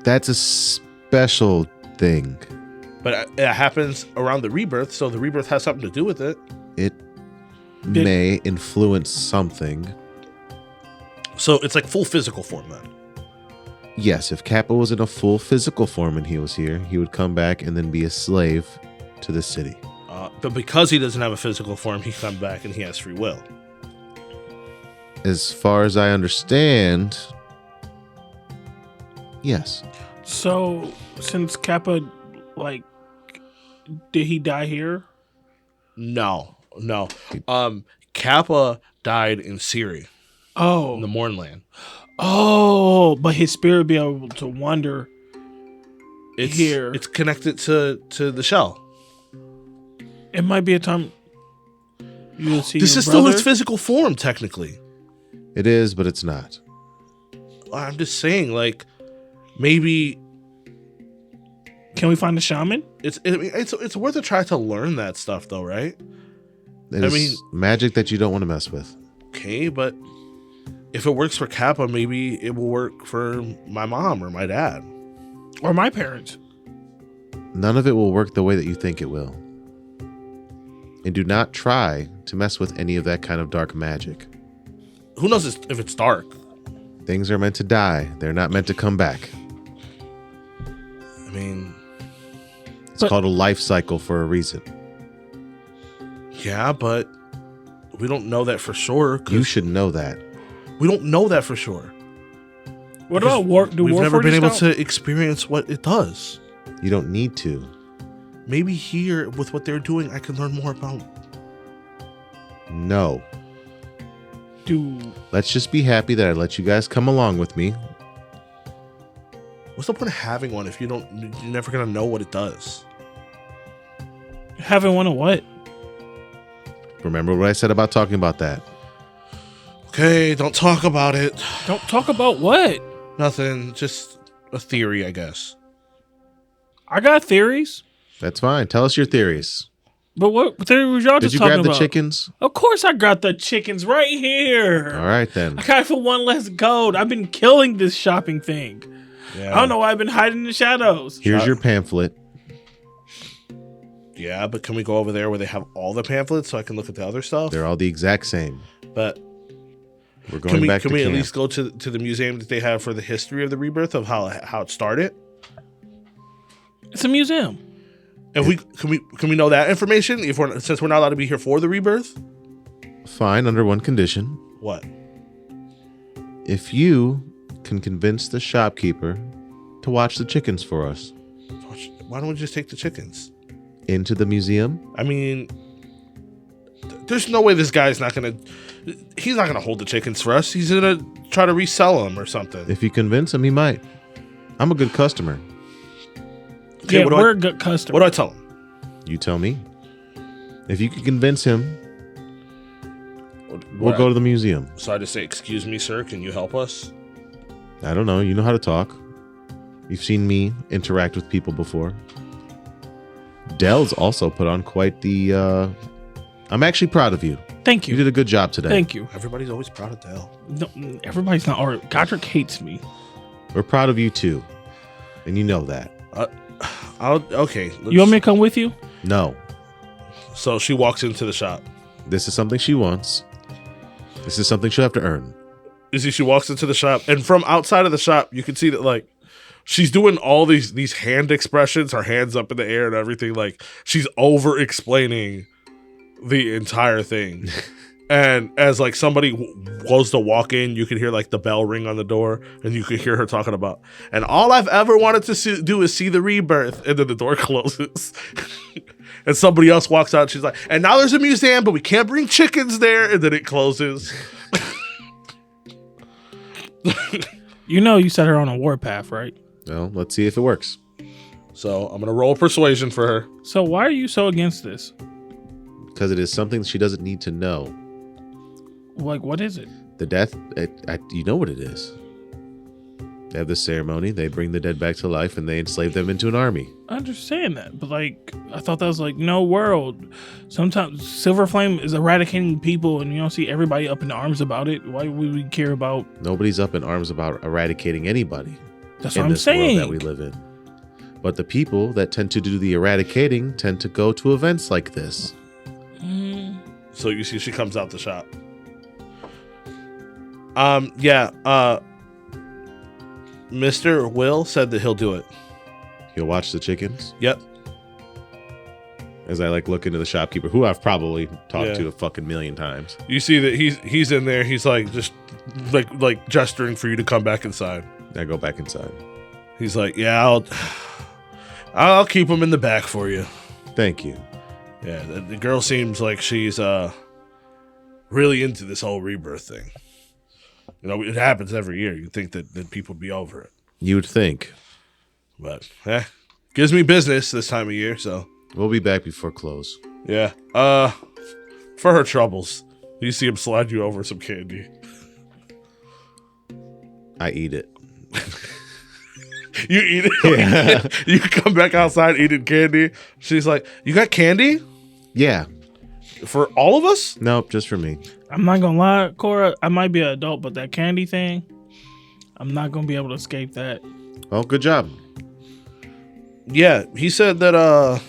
That's a special thing. But it happens around the rebirth, so the rebirth has something to do with it. may influence something. So it's like full physical form then. Yes, if Kappa was in a full physical form and he was here, he would come back and then be a slave to the city. But because he doesn't have a physical form, he comes back and he has free will. As far as I understand, yes. So, since Kappa, like, did he die here? No. Kappa died in Siri, in the Mornland. Oh, but his spirit be able to wander here. It's connected to the shell. It might be a time you'll see. This is still its physical form, technically. It is, but it's not. I'm just saying, like, maybe. Can we find a shaman? It's worth a try to learn that stuff, though, right? It is magic that you don't want to mess with. Okay, but if it works for Kappa, maybe it will work for my mom or my dad. Or my parents. None of it will work the way that you think it will. And do not try to mess with any of that kind of dark magic. Who knows if it's dark? Things are meant to die. They're not meant to come back. I mean, it's called a life cycle for a reason. Yeah, but we don't know that for sure. You should know that. We don't know that for sure. What about war? We've never been able to experience what it does. You don't need to. Maybe here, with what they're doing, I can learn more about. No. Let's just be happy that I let you guys come along with me. What's the point of having one if you're never gonna know what it does? Having one of what? Remember what I said about talking about that. Okay, don't talk about it. Don't talk about what? Nothing, just a theory, I guess. I got theories. That's fine. Tell us your theories. But what theory was y'all just talking about? Did you grab the chickens? Of course I got the chickens right here. All right, then. I got it for one less gold. I've been killing this shopping thing. Yeah. I don't know why I've been hiding in the shadows. Here's your pamphlet. Yeah, but can we go over there where they have all the pamphlets so I can look at the other stuff? They're all the exact same. But we're going back to camp. Can we at least go to the museum that they have for the history of the rebirth of how it started? It's a museum. And can we know that information since we're not allowed to be here for the rebirth? Fine, under one condition. What? If you can convince the shopkeeper to watch the chickens for us. Why don't we just take the chickens into the museum? I mean, there's no way this guy's he's not gonna hold the chickens for us. He's gonna try to resell them or something. If you convince him, he might. I'm a good customer. Okay, yeah, we're a good customer. What do I tell him? You tell me. If you can convince him, we'll go to the museum. So I just say, "Excuse me, sir, can you help us?" I don't know. You know how to talk. You've seen me interact with people before. Dell's also put on quite the... I'm actually proud of you. Thank you. You did a good job today. Thank you. Everybody's always proud of Dell. No, everybody's not. Or Godric hates me. We're proud of you too. And you know that. Okay. You want me to come with you? No. So she walks into the shop. This is something she wants. This is something she'll have to earn. You see, she walks into the shop, and from outside of the shop, you can see that, like, she's doing all these hand expressions, her hands up in the air and everything. Like, she's over explaining the entire thing. And as like somebody goes to walk in, you can hear like the bell ring on the door, and you can hear her talking about, and all I've ever wanted to do is see the rebirth. And then the door closes, and somebody else walks out. And she's like, and now there's a museum, but we can't bring chickens there. And then it closes. You know, you set her on a warpath, right? Well, let's see if it works. So I'm gonna roll persuasion for her. So why are you so against this? Because it is something she doesn't need to know. Like, what is it? The death, you know what it is. They have this ceremony, they bring the dead back to life, and they enslave them into an army. I understand that, but like, I thought that was like, no world. Sometimes Silver Flame is eradicating people, and you don't see everybody up in arms about it. Why would we care about? Nobody's up in arms about eradicating anybody. That's what I'm saying. World that we live in. But the people that tend to do the eradicating tend to go to events like this. So you see she comes out the shop. Mr. Will said that he'll do it. He'll watch the chickens. Yep. As I look into the shopkeeper, who I've probably talked Yeah. to a fucking million times. You see that he's in there. He's like just like gesturing for you to come back inside. I go back inside. He's like, yeah, I'll keep him in the back for you. Thank you. Yeah, the girl seems like she's really into this whole rebirth thing. You know, it happens every year. You'd think that people would be over it. You would think. But, gives me business this time of year, so. We'll be back before close. Yeah. For her troubles, you see him slide you over some candy. I eat it. You eat it. Yeah. You come back outside eating candy. She's like, you got candy? Yeah. For all of us? Nope, just for me. I'm not gonna lie, Kora. I might be an adult, but that candy thing, I'm not gonna be able to escape that. Well, good job. Yeah, he said that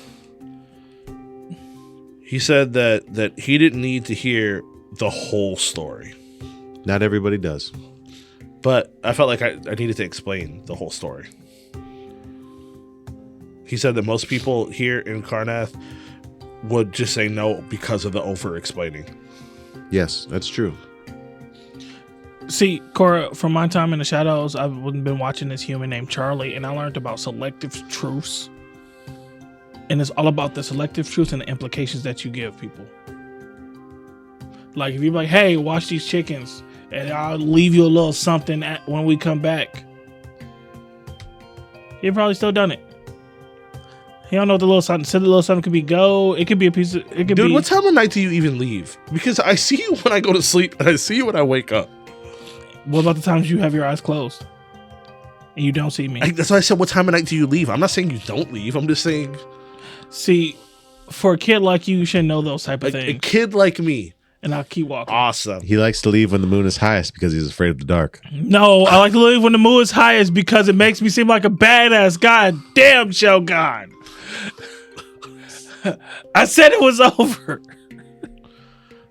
he didn't need to hear the whole story. Not everybody does. But I felt like I needed to explain the whole story. He said that most people here in Karnath would just say no because of the over-explaining. Yes, that's true. See, Kora, from my time in the shadows, I've been watching this human named Charlie, and I learned about selective truths. And it's all about the selective truths and the implications that you give people. Like, if you're like, hey, watch these chickens, and I'll leave you a little something when we come back. He probably still done it. He don't know what the little something. Said the little something could be gold. It could be a piece of. It could Dude, be. what time of night do you even leave? Because I see you when I go to sleep, and I see you when I wake up. What about the times you have your eyes closed and you don't see me? That's why I said, what time of night do you leave? I'm not saying you don't leave. I'm just saying, See, for a kid like you should know those type of a things. kid like me. And I'll keep walking. Awesome. He likes to leave when the moon is highest because he's afraid of the dark. No, I like to leave when the moon is highest because it makes me seem like a badass. God damn, Shogun. I said it was over.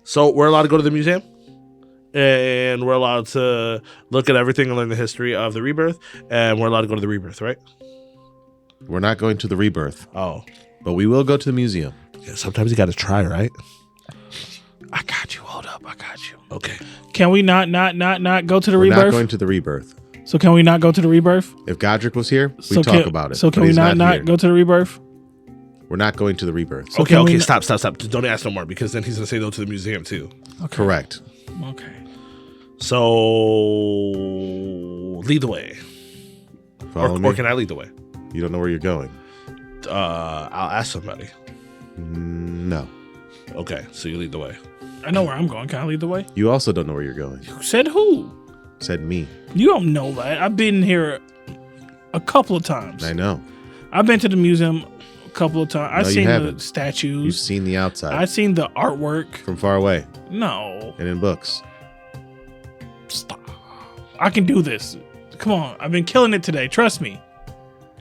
So we're allowed to go to the museum, and we're allowed to look at everything and learn the history of the rebirth, and we're allowed to go to the rebirth, right? We're not going to the rebirth, Oh. but we will go to the museum. Yeah, sometimes you got to try, right? I got you. Hold up. I got you. Okay. Can we not go to the We're rebirth? not going to the rebirth. So can we not go to the rebirth? If Godric was here, we'd So talk about it. So can but we he's not here. go to the rebirth? We're not going to the rebirth. So Okay, can we stop. Don't ask no more, because then he's going to say no to the museum, too. Correct. Okay. So, lead the way. Follow me. Or can I lead the way? You don't know where you're going. I'll ask somebody. No. Okay, so you lead the way. I know where I'm going. Can I lead the way? You also don't know where you're going. Said who? Said me. You don't know that. I've been here a couple of times. I know. I've been to the museum a couple of times. I've No, you seen the haven't. statues. You've seen the outside I've seen the artwork. from far away No. and in books. Stop. I can do this. Come on. I've been killing it today. Trust me.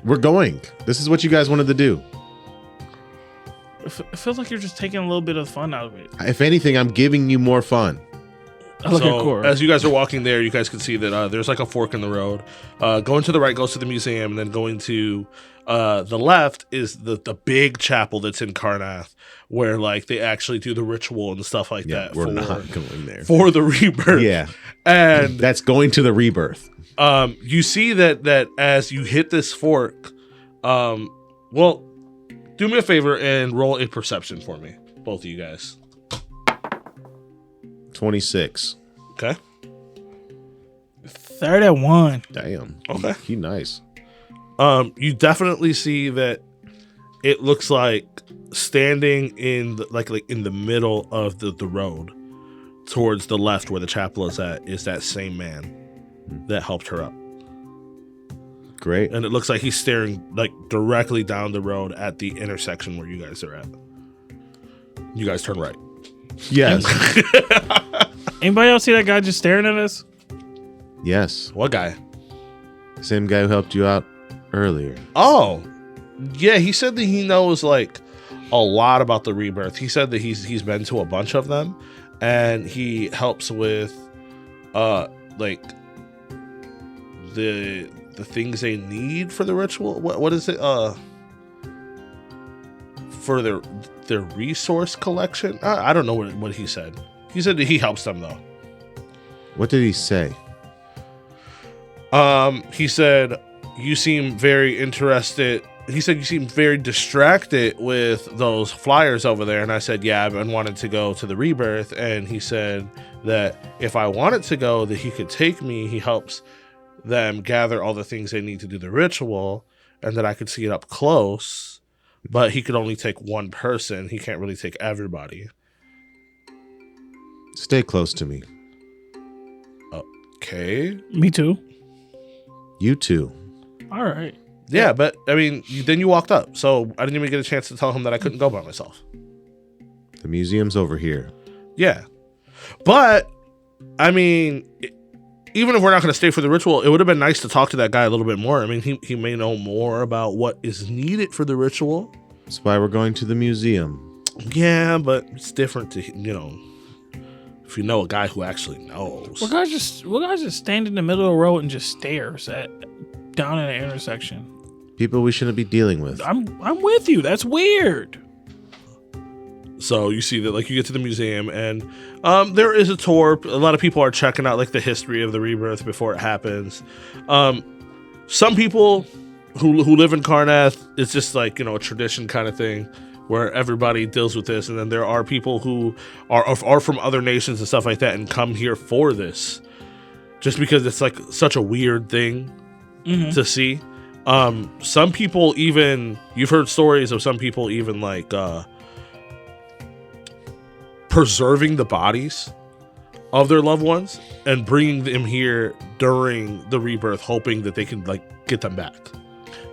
We're going. This is what you guys wanted to do. It feels like you're just taking a little bit of fun out of it. If anything, I'm giving you more fun. I look at So, Kora. as you guys are walking there, you guys can see that there's like a fork in the road. Going to the right goes to the museum, and then going to the left is the big chapel that's in Karnath, where like they actually do the ritual and stuff like Yeah, that we're not going there. for the rebirth. Yeah. And That's going to the rebirth. you see that as you hit this fork, well, do me a favor and roll a perception for me, both of you guys. 26. Okay. 31. Damn. Okay. He nice. You definitely see that it looks like standing in the, like in the middle of the road towards the left where the chapel is at is that same man that helped her up. Great. And it looks like he's staring like directly down the road at the intersection where you guys are at. You guys turn right. Yes. Anybody else see that guy just staring at us? Yes. What guy? Same guy who helped you out earlier. Oh, yeah. He said that he knows like a lot about the rebirth. He said that he's been to a bunch of them, and he helps with like the things they need for the ritual. What is it? For their resource collection. I don't know what he said. He said that he helps them though. What did he say? He said you seem very interested. He said you seem very distracted with those flyers over there, and I said, yeah, I've been wanting to go to the rebirth. And he said that if I wanted to go, that he could take me. He helps them gather all the things they need to do the ritual, and that I could see it up close. But he could only take one person. He can't really take everybody. Stay close to me. Okay. Me too. You too. All right. Yeah, but I mean, then you walked up, so I didn't even get a chance to tell him that I couldn't go by myself. The museum's over here. Yeah. But, I mean, even if we're not going to stay for the ritual, it would have been nice to talk to that guy a little bit more. I mean, he may know more about what is needed for the ritual. That's why we're going to the museum. Yeah, but it's different to, if you know a guy who actually knows. Well, guys just stand in the middle of the road and just stares down at an intersection. People we shouldn't be dealing with. I'm with you. That's weird. So you see that, like, you get to the museum, and there is a tour. A lot of people are checking out, like, the history of the rebirth before it happens. Some people who live in Karnath, it's just like, a tradition kind of thing where everybody deals with this. And then there are people who are from other nations and stuff like that and come here for this, just because it's like such a weird thing to see. Some people even, you've heard stories of some people even like preserving the bodies of their loved ones and bringing them here during the rebirth, hoping that they can like get them back.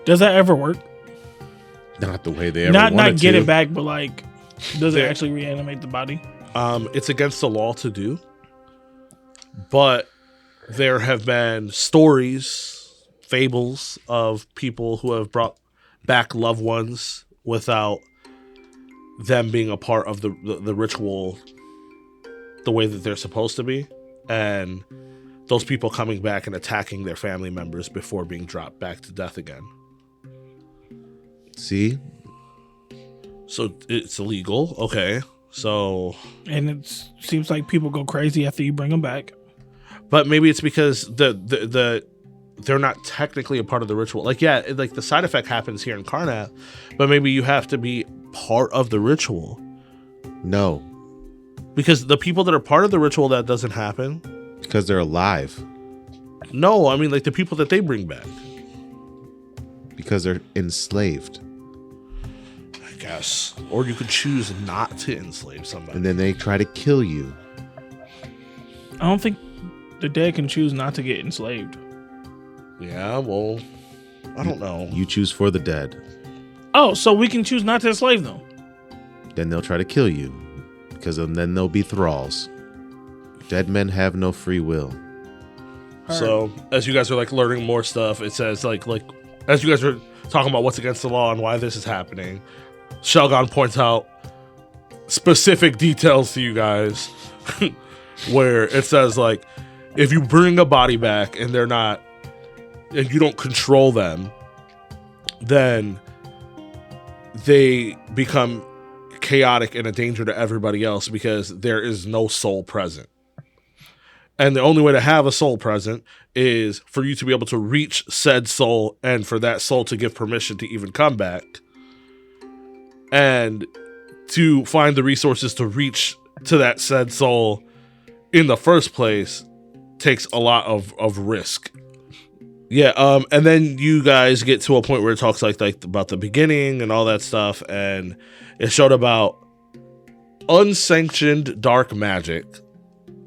Does that ever work? Not the way they ever wanted to. Not get it back, but like, does it actually reanimate the body? It's against the law to do, but there have been stories, fables of people who have brought back loved ones without them being a part of the ritual the way that they're supposed to be, and those people coming back and attacking their family members before being dropped back to death again. See? So it's illegal. Okay. So. And it seems like people go crazy after you bring them back. But maybe it's because they're not technically a part of the ritual. Like, yeah, like the side effect happens here in Karnath, but maybe you have to be part of the ritual. No. Because the people that are part of the ritual, that doesn't happen. Because they're alive. No, I mean like the people that they bring back. Because they're enslaved. I guess. Or you could choose not to enslave somebody. And then they try to kill you. I don't think the dead can choose not to get enslaved. Yeah, well, I don't know. You choose for the dead. Oh, so we can choose not to enslave them. Then they'll try to kill you. Because then they'll be thralls. Dead men have no free will. So, as you guys are like learning more stuff, it says like as you guys are talking about what's against the law and why this is happening, Shelgon points out specific details to you guys where it says like, if you bring a body back and they're not, and you don't control them, then they become chaotic and a danger to everybody else because there is no soul present. And the only way to have a soul present is for you to be able to reach said soul and for that soul to give permission to even come back. And to find the resources to reach to that said soul in the first place takes a lot of risk. Yeah, and then you guys get to a point where it talks like about the beginning and all that stuff, and it showed about unsanctioned dark magic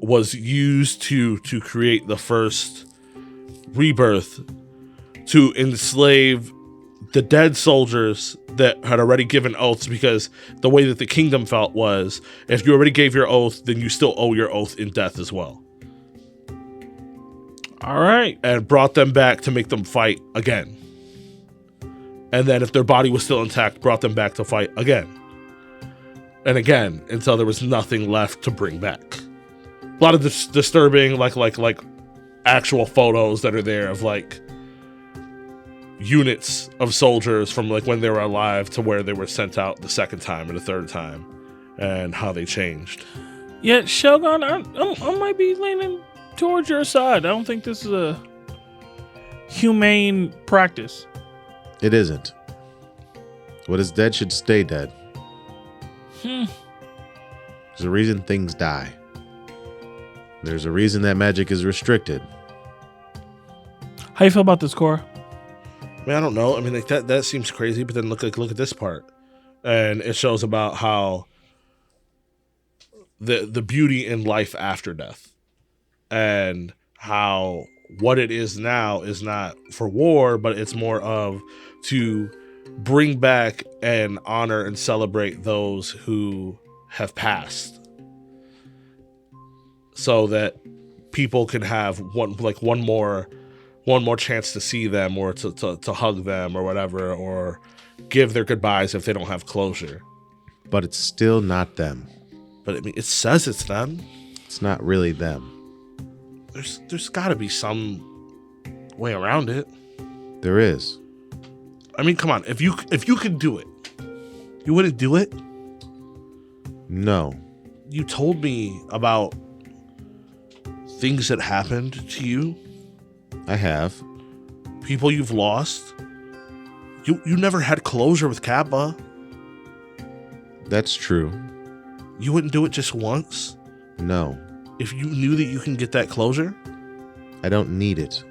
was used to create the first rebirth to enslave the dead soldiers that had already given oaths, because the way that the kingdom felt was if you already gave your oath, then you still owe your oath in death as well. All right. And brought them back to make them fight again. And then if their body was still intact, brought them back to fight again. And again, until there was nothing left to bring back. A lot of disturbing, like actual photos that are there of like units of soldiers from like when they were alive to where they were sent out the second time and the third time, and how they changed. Yeah, Shogun, I might be leaning towards your side. I don't think this is a humane practice. It isn't. What is dead should stay dead. There's a reason things die. There's a reason that magic is restricted. How you feel about this, Kora? I mean, I don't know. I mean, like that seems crazy, but then look at this part, and it shows about how the beauty in life after death, and how what it is now is not for war, but it's more of to bring back and honor and celebrate those who have passed, so that people can have one more chance to see them, or to hug them, or whatever, or give their goodbyes if they don't have closure. But it's still not them. But I mean, it says it's them. It's not really them. There's got to be some way around it. There is. I mean, come on. If you could do it, you wouldn't do it? No. You told me about things that happened to you. I have. People you've lost. You never had closure with Kappa. That's true. You wouldn't do it just once? No. If you knew that you can get that closure? I don't need it.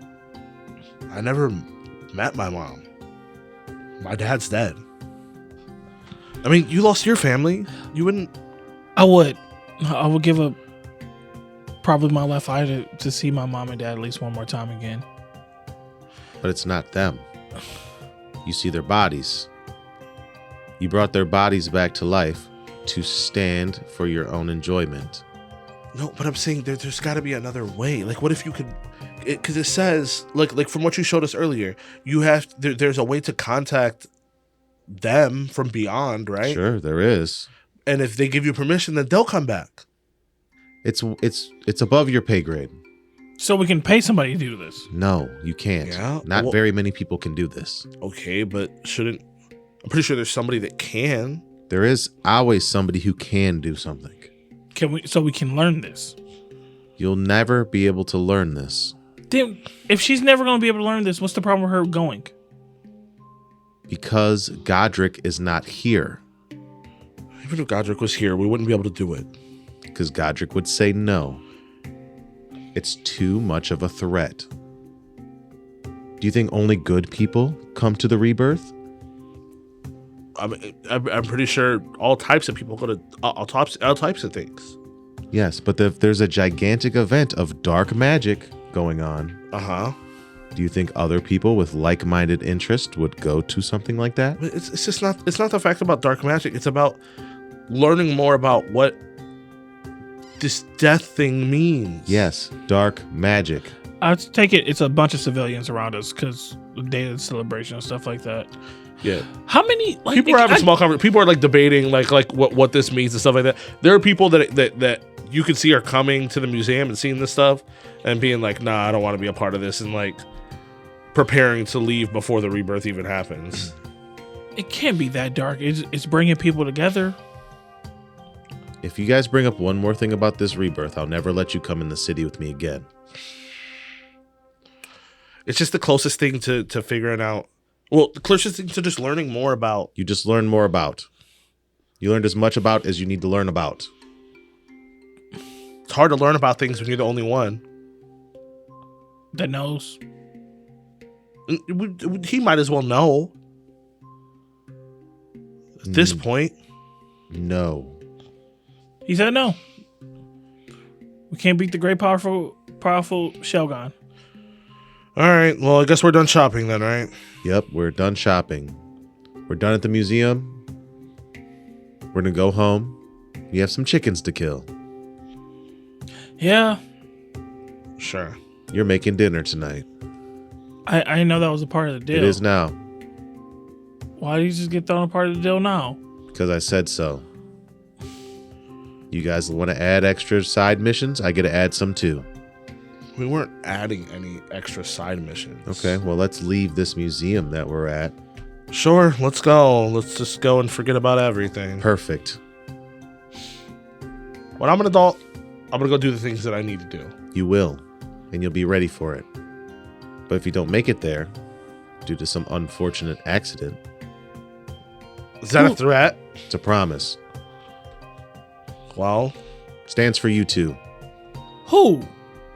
I never met my mom. My dad's dead. I mean, you lost your family. You wouldn't... I would give up probably my left eye to see my mom and dad at least one more time again. But it's not them. You see their bodies. You brought their bodies back to life to stand for your own enjoyment. No, but I'm saying there's got to be another way. Like, what if you could... Because it says, like from what you showed us earlier, you have... There's a way to contact them from beyond, right? Sure, there is. And if they give you permission, then they'll come back. It's above your pay grade. So we can pay somebody to do this. No, you can't. Yeah? Not very many people can do this. Okay, but shouldn't... I'm pretty sure there's somebody that can. There is always somebody who can do something. So we can learn this? You'll never be able to learn this. Then, if she's never going to be able to learn this, what's the problem with her going? Because Godric is not here. Even if Godric was here, we wouldn't be able to do it. Because Godric would say no. It's too much of a threat. Do you think only good people come to the rebirth? I'm pretty sure all types of people go to all types of things. Yes, but if there's a gigantic event of dark magic going on, do you think other people with like-minded interest would go to something like that? It's just not. It's not the fact about dark magic. It's about learning more about what this death thing means. Yes, dark magic. I take it it's a bunch of civilians around us because the day of the celebration and stuff like that. Yeah. How many people are having small conversations? People are like debating like what this means and stuff like that. There are people that you can see are coming to the museum and seeing this stuff and being like, nah, I don't want to be a part of this, and like preparing to leave before the rebirth even happens. It can't be that dark. It's bringing people together. If you guys bring up one more thing about this rebirth, I'll never let you come in the city with me again. It's just the closest thing to figuring out. Well, the closest thing to just learning more about. You just learn more about. You learned as much about as you need to learn about. It's hard to learn about things when you're the only one that knows. He might as well know. At this point. No. He said no. We can't beat the great, powerful Shogun. All right. Well, I guess we're done shopping then, right? Yep, we're done shopping. We're done at the museum. We're going to go home. We have some chickens to kill. Yeah. Sure. You're making dinner tonight. I didn't know that was a part of the deal. It is now. Why did you just get thrown a part of the deal now? Because I said so. You guys want to add extra side missions? I get to add some too. We weren't adding any extra side missions. Okay, well, let's leave this museum that we're at. Sure, let's go. Let's just go and forget about everything. Perfect. When I'm an adult, I'm going to go do the things that I need to do. You will, and you'll be ready for it. But if you don't make it there, due to some unfortunate accident, Is that a threat? it's a promise. Well, Stands for you two. Who?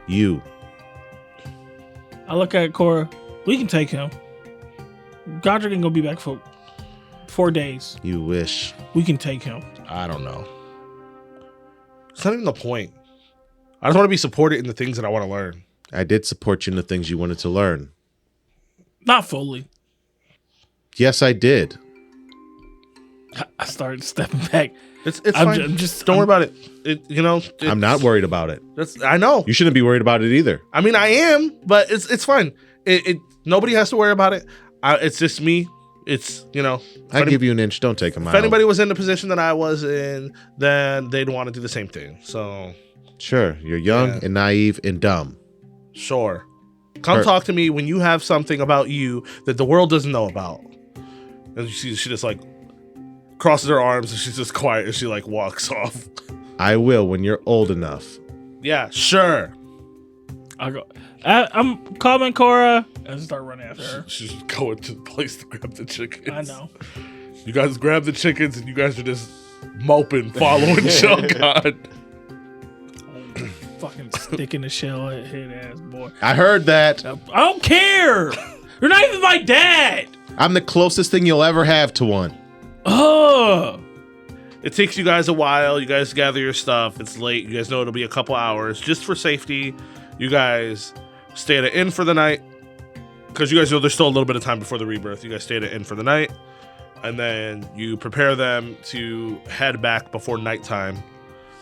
You. I look at Kora. We can take him. Godric ain't gonna be back for 4 days. You wish. We can take him. I don't know. It's not even the point. I just want to be supported in the things that I want to learn. I did support you in the things you wanted to learn. Not fully. Yes, I did. I started stepping back. It's I'm fine. ju- I'm just- don't I'm- worry about it. I'm not worried about it. I know. You shouldn't be worried about it either. I mean, I am, but it's fine. Nobody has to worry about it. It's just me. It's I give you an inch. Don't take a mile. if anybody was in the position that I was in, then they'd want to do the same thing. So Sure, you're young Yeah. and naive and dumb. sure, come talk to me when you have something about you that the world doesn't know about. And she just like crosses her arms and she's just quiet and she like walks off. I will when you're old enough. Yeah, sure. I go. I'm calling Kora and start running after her. She's going to the place to grab the chickens. I know. You guys grab the chickens and you guys are just moping, following Shogun. Fucking stick in the shell head ass boy. I heard that. I don't care. You're not even my dad. I'm the closest thing you'll ever have to one. Ugh. It takes you guys a while. You guys gather your stuff. It's late. You guys know it'll be a couple hours. Just for safety, you guys stay at an inn for the night. Because you guys know there's still a little bit of time before the rebirth. You guys stay at an inn for the night. And then you prepare them to head back before nighttime.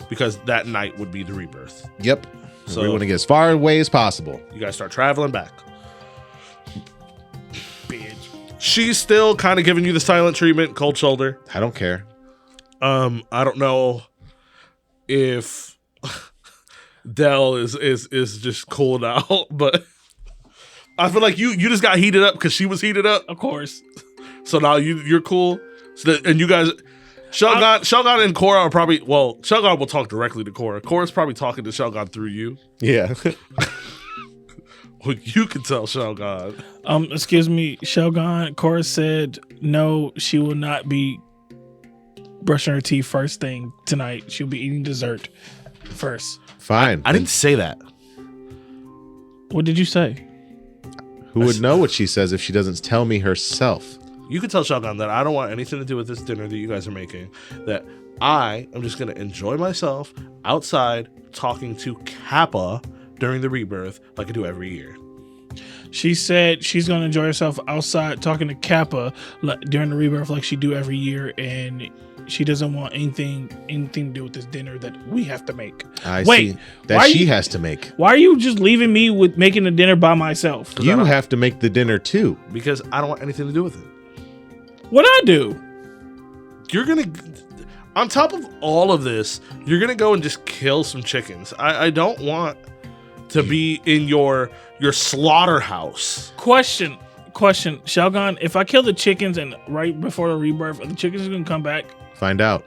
Because that night would be the rebirth. Yep. So- We want to get as far away as possible. You guys start traveling back. Bitch. She's still kind of giving you the silent treatment, cold shoulder. I don't care. I don't know if Dell is just cool now, but I feel like you just got heated up because she was heated up. Of course. So now you're cool. And you guys, Shogun and Kora are probably, well, Shogun will talk directly to Kora. Kora's probably talking to Shogun through you. Yeah. Well, you can tell Shogun. Excuse me, Shogun. Kora said no, she will not be brushing her teeth first thing tonight. She'll be eating dessert first. Fine. I didn't say that. What did you say? Who would know what she says if she doesn't tell me herself? You can tell Shogun that I don't want anything to do with this dinner that you guys are making. That I am just going to enjoy myself outside talking to Kappa during the rebirth like I do every year. She said she's going to enjoy herself outside talking to Kappa during the rebirth like she do every year, and she doesn't want anything to do with this dinner that we have to make. I Wait, see that why she you- has to make. Why are you just leaving me with making the dinner by myself? You have to make the dinner too. Because I don't want anything to do with it. What I do? You're going to, on top of all of this, you're going to go and just kill some chickens. I don't want to be in your slaughterhouse. Question, Shogun. If I kill the chickens and right before the rebirth, are the chickens gonna come back? Find out.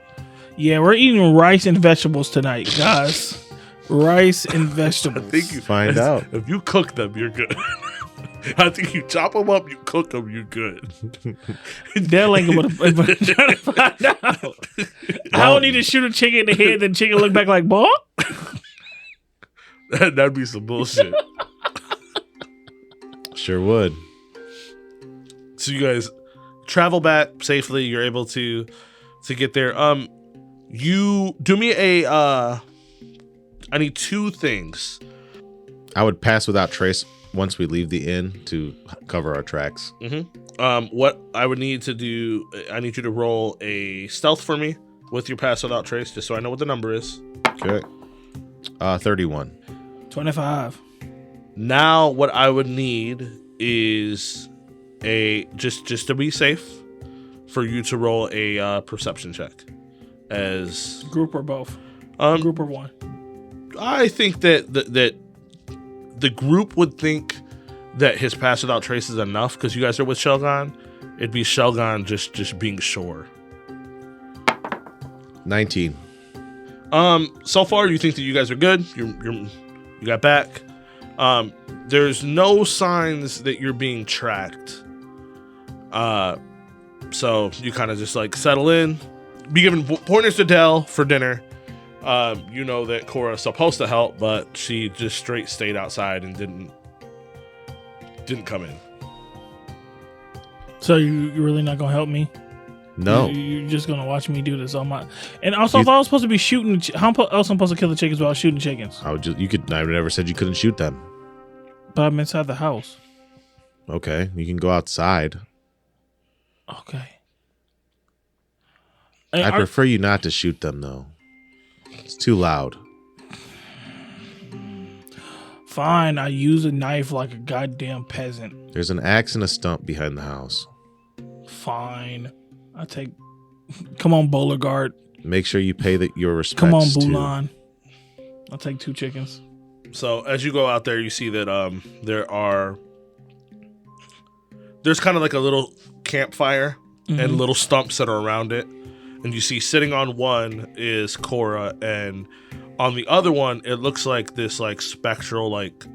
Yeah, we're eating rice and vegetables tonight, guys. Rice and vegetables. Think you Find out. If you cook them, you're good. I think you chop them up, you cook them, you're good. Dell ain't gonna trying to find out. I don't need to shoot a chicken in the head, then chicken look back like, boy. That'd be some bullshit. Sure would. So you guys travel back safely. You're able to get there. You do me a. I need two things. I would pass without trace once we leave the inn to cover our tracks. What I would need to do, I need you to roll a stealth for me with your pass without trace, just so I know what the number is. Okay. 31. 25. Now, what I would need is a just to be safe, for you to roll a perception check. As Group or both? Group or one? I think that the group would think that his pass without trace is enough because you guys are with Shelgon. It'd be Shelgon just being sure. 19. So far you think that you guys are good. You got back. There's no signs that you're being tracked. So you kind of just like settle in, be given pointers to Dell for dinner. You know that Kora's supposed to help, but she just straight stayed outside and didn't come in. So you're really not gonna help me? No. You're just gonna watch me do this on my. And also, if I was supposed to be shooting, how else am I supposed to kill the chickens without shooting chickens? I never said you couldn't shoot them. But I'm inside the house. Okay, you can go outside. Okay. I prefer you not to shoot them though. It's too loud. Fine, I use a knife like a goddamn peasant. There's an axe and a stump behind the house. Fine. I take. Come on, Beauregard. Make sure you pay your respects. Come on, Bulan. I'll take 2 chickens. So as you go out there, you see that there's kind of like a little campfire and little stumps that are around it. And you see sitting on one is Kora, and on the other one, it looks like this like spectral, like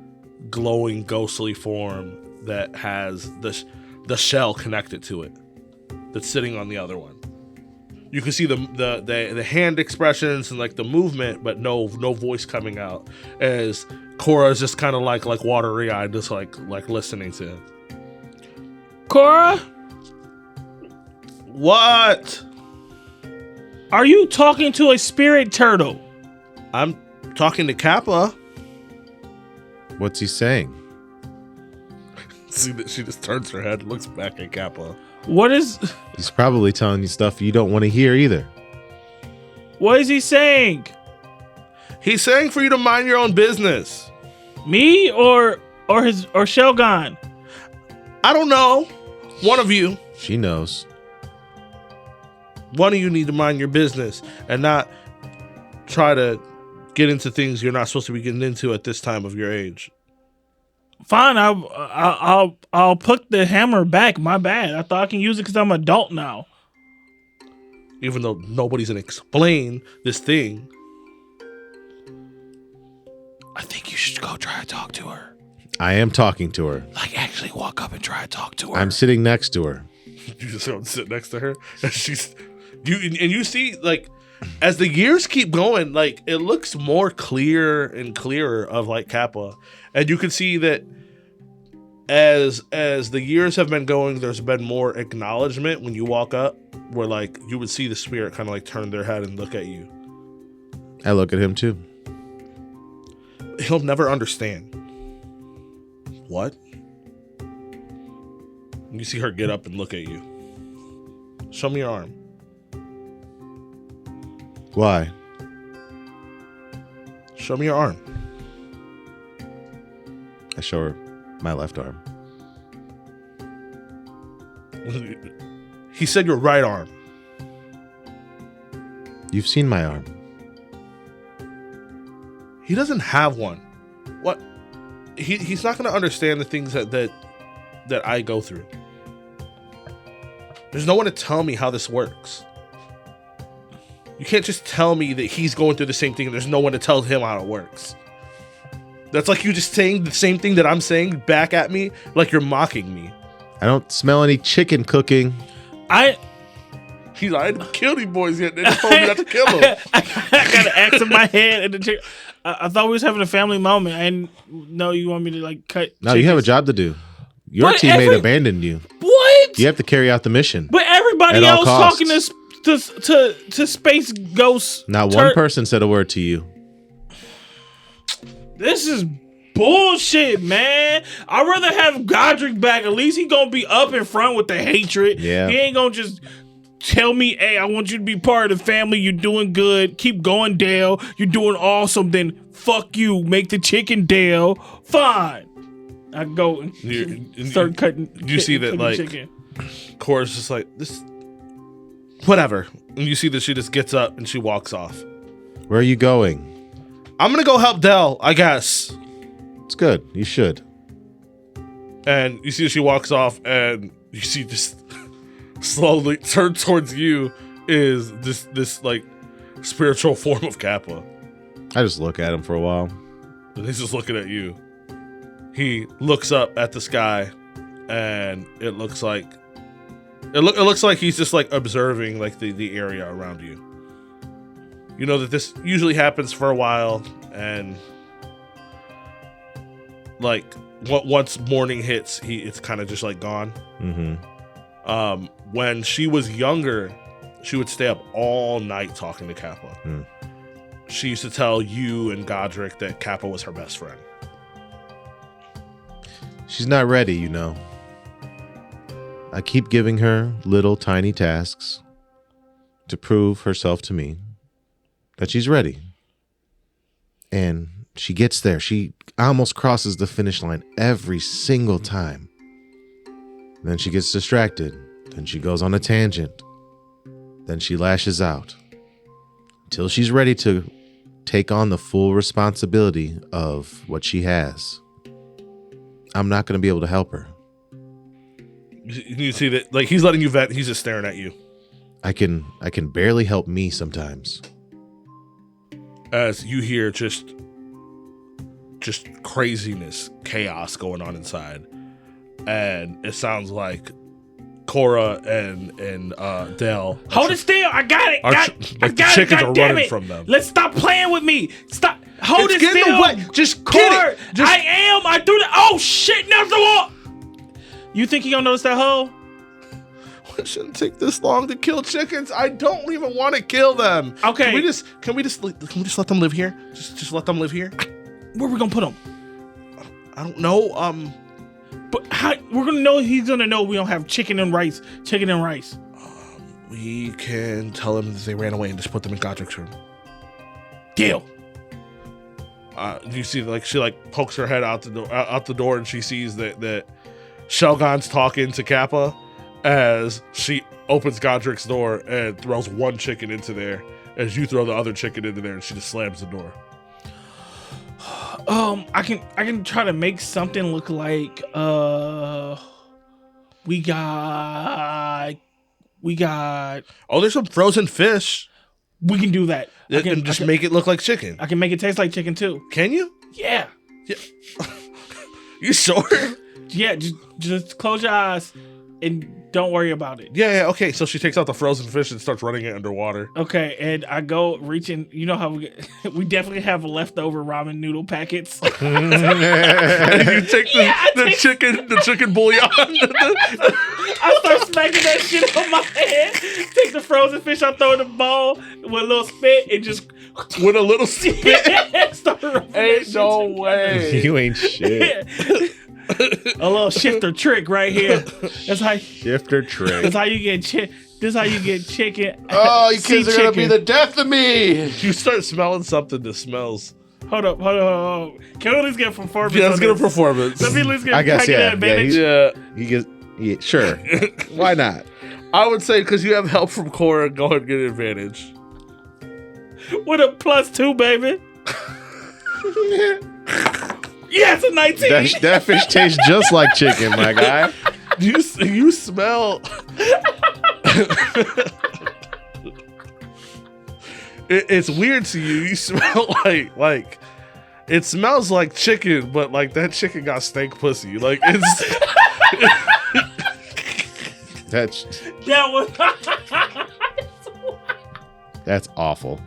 glowing, ghostly form that has the shell connected to it. That's sitting on the other one. You can see the hand expressions and like the movement, but no voice coming out. As Kora is just kind of like watery eyed, just like listening to him. Kora, What? are you talking to a spirit turtle? I'm talking to Kappa. What's he saying? See that she just turns her head, looks back at Kappa. What is He's probably telling you stuff you don't want to hear either. What is he saying? He's saying for you to mind your own business. Me or Shelgon? I don't know. One of you. She knows. One of you need to mind your business and not try to get into things you're not supposed to be getting into at this time of your age. Fine, I'll put the hammer back. My bad. I thought I can use it because I'm an adult now. Even though nobody's gonna explain this thing. I think you should go try to talk to her. I am talking to her. Like, actually walk up and try to talk to her. I'm sitting next to her. You just go and sit next to her. And you see, like, as the years keep going, like, it looks more clear and clearer of like Kappa. And you can see that as the years have been going, there's been more acknowledgement when you walk up, where like you would see the spirit kind of like turn their head and look at you. I look at him too. He'll never understand. What? You see her get up and look at you. Show me your arm. Why? Show me your arm. I show her my left arm. He said your right arm. You've seen my arm. He doesn't have one. What? He's not going to understand the things that I go through. There's no one to tell me how this works. You can't just tell me that he's going through the same thing and there's no one to tell him how it works. That's like you just saying the same thing that I'm saying back at me, like you're mocking me. I don't smell any chicken cooking. He's like, I didn't kill these boys yet. They just told me not to kill them. I got an axe in my head. And I thought we was having a family moment. I didn't know you want me to like cut. No, you have a job to do. Your But teammate abandoned you. What? You have to carry out the mission. But everybody At all else costs. talking to space ghosts. Not one person said a word to you. This is bullshit, man. I'd rather have Godric back. At least he gonna be up in front with the hatred. Yeah. He ain't gonna just tell me, hey, I want you to be part of the family. You're doing good. Keep going, Dale. You're doing awesome. Then fuck you. Make the chicken, Dale. Fine. I go and start cutting. You see that, like, chicken. Kora's just like, this, whatever. And you see that she just gets up and she walks off. Where are you going? I'm gonna go help Dell, I guess. It's good. You should. And you see she walks off, and you see just slowly turn towards you is this like spiritual form of Kappa. I just look at him for a while. And he's just looking at you. He looks up at the sky, and it looks like he's just like observing like the area around you. You know that this usually happens for a while, and like once morning hits, it's kind of just like gone. Mm-hmm. When she was younger, she would stay up all night talking to Kappa. She used to tell you and Godric that Kappa was her best friend. She's not ready, you know. I keep giving her little tiny tasks to prove herself to me that she's ready. And she gets there. She almost crosses the finish line every single time. Then she gets distracted. Then she goes on a tangent. Then she lashes out. Until she's ready to take on the full responsibility of what she has, I'm not going to be able to help her. You see that, like, he's letting you vent. He's just staring at you. I can barely help me sometimes. As you hear just craziness, chaos going on inside, and it sounds like Kora and Dell. Hold it still. I got it. The chickens are running it. from them. Let's stop playing with me. Stop. Hold it getting still. away. Just Kora, get it. Just... I threw the. Oh shit! Now the wall. You think he gonna notice that hole? It shouldn't take this long to kill chickens. I don't even want to kill them. Okay. Can we just let them live here? Just let them live here. Where we gonna put him? I don't know. But how we're gonna know he's gonna know we don't have chicken and rice. We can tell him that they ran away and just put them in Godric's room. Deal. You see, like, she like pokes her head out the door, and she sees that Shelgon's talking to Kappa as she opens Godric's door and throws one chicken into there. As you throw the other chicken into there, and she just slams the door. I can try to make something look like we got. Oh, there's some frozen fish. We can do that. Make it look like chicken. I can make it taste like chicken too. Can you? Yeah. You sure? Yeah. Just close your eyes and don't worry about it. Yeah. Okay. So she takes out the frozen fish and starts running it underwater. Okay, and I go reaching. You know how we definitely have leftover ramen noodle packets. And you take the chicken bouillon. I start smacking that shit on my head. Take the frozen fish, I throw in the bowl with a little spit, and just with a little spit. Start ain't no way. You ain't shit. A little shifter trick right here. That's how shifter trick. That's how you get This is how you get chicken. Oh, you kids are gonna be the death of me. You start smelling something that smells. Hold up. Can we at least get a performance? Yeah, let's get a performance. Let me at least get. I guess yeah. Advantage? Yeah. You get. Yeah, sure. Why not? I would say because you have help from Kora, go ahead and get an advantage. With a +2, baby. Yes, a 19. That fish tastes just like chicken, my guy. You smell. It's weird to you. You smell like it smells like chicken, but like that chicken got stank pussy. Like it's. That's awful.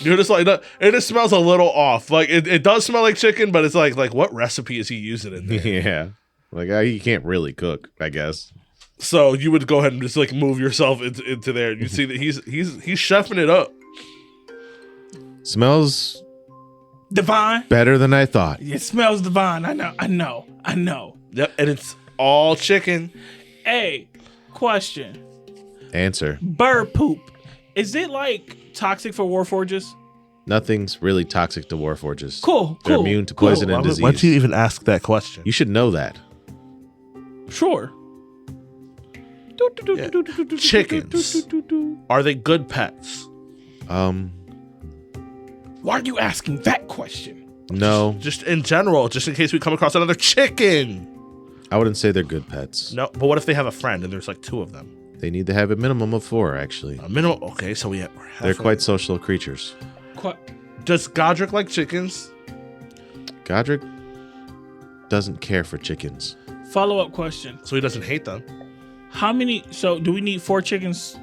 You're just like that. It just smells a little off. Like it does smell like chicken, but it's like what recipe is he using in there? Yeah, like he can't really cook, I guess. So you would go ahead and just like move yourself into there. And you see that he's chefing it up. Smells divine. Better than I thought. It smells divine. I know. Yep, and it's all chicken. Hey, question. Answer. Bird poop. Is it like toxic for Warforges? Nothing's really toxic to Warforges. Cool. They're immune to poison and disease. Why'd you even ask that question? You should know that. Sure. Do Chickens. Are they good pets? Why are you asking that question? No, Just in general, just in case we come across another chicken. I wouldn't say they're good pets. No, but what if they have a friend and there's like 2 of them? They need to have a minimum of 4, actually. A minimum. Okay, so we're They're quite social creatures. Does Godric like chickens? Godric doesn't care for chickens. Follow-up question. So he doesn't hate them. How many? So do we need 4 chickens?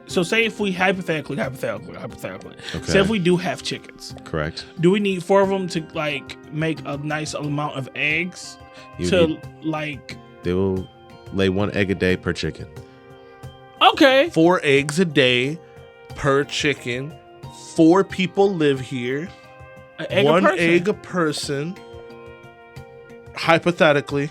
So say if we hypothetically, say if we do have chickens, Correct. do we need 4 of them to like make a nice amount of eggs? They will lay 1 egg a day per chicken. Okay. 4 eggs a day per chicken. 4 people live here. An egg 1 a person. egg a person. Hypothetically.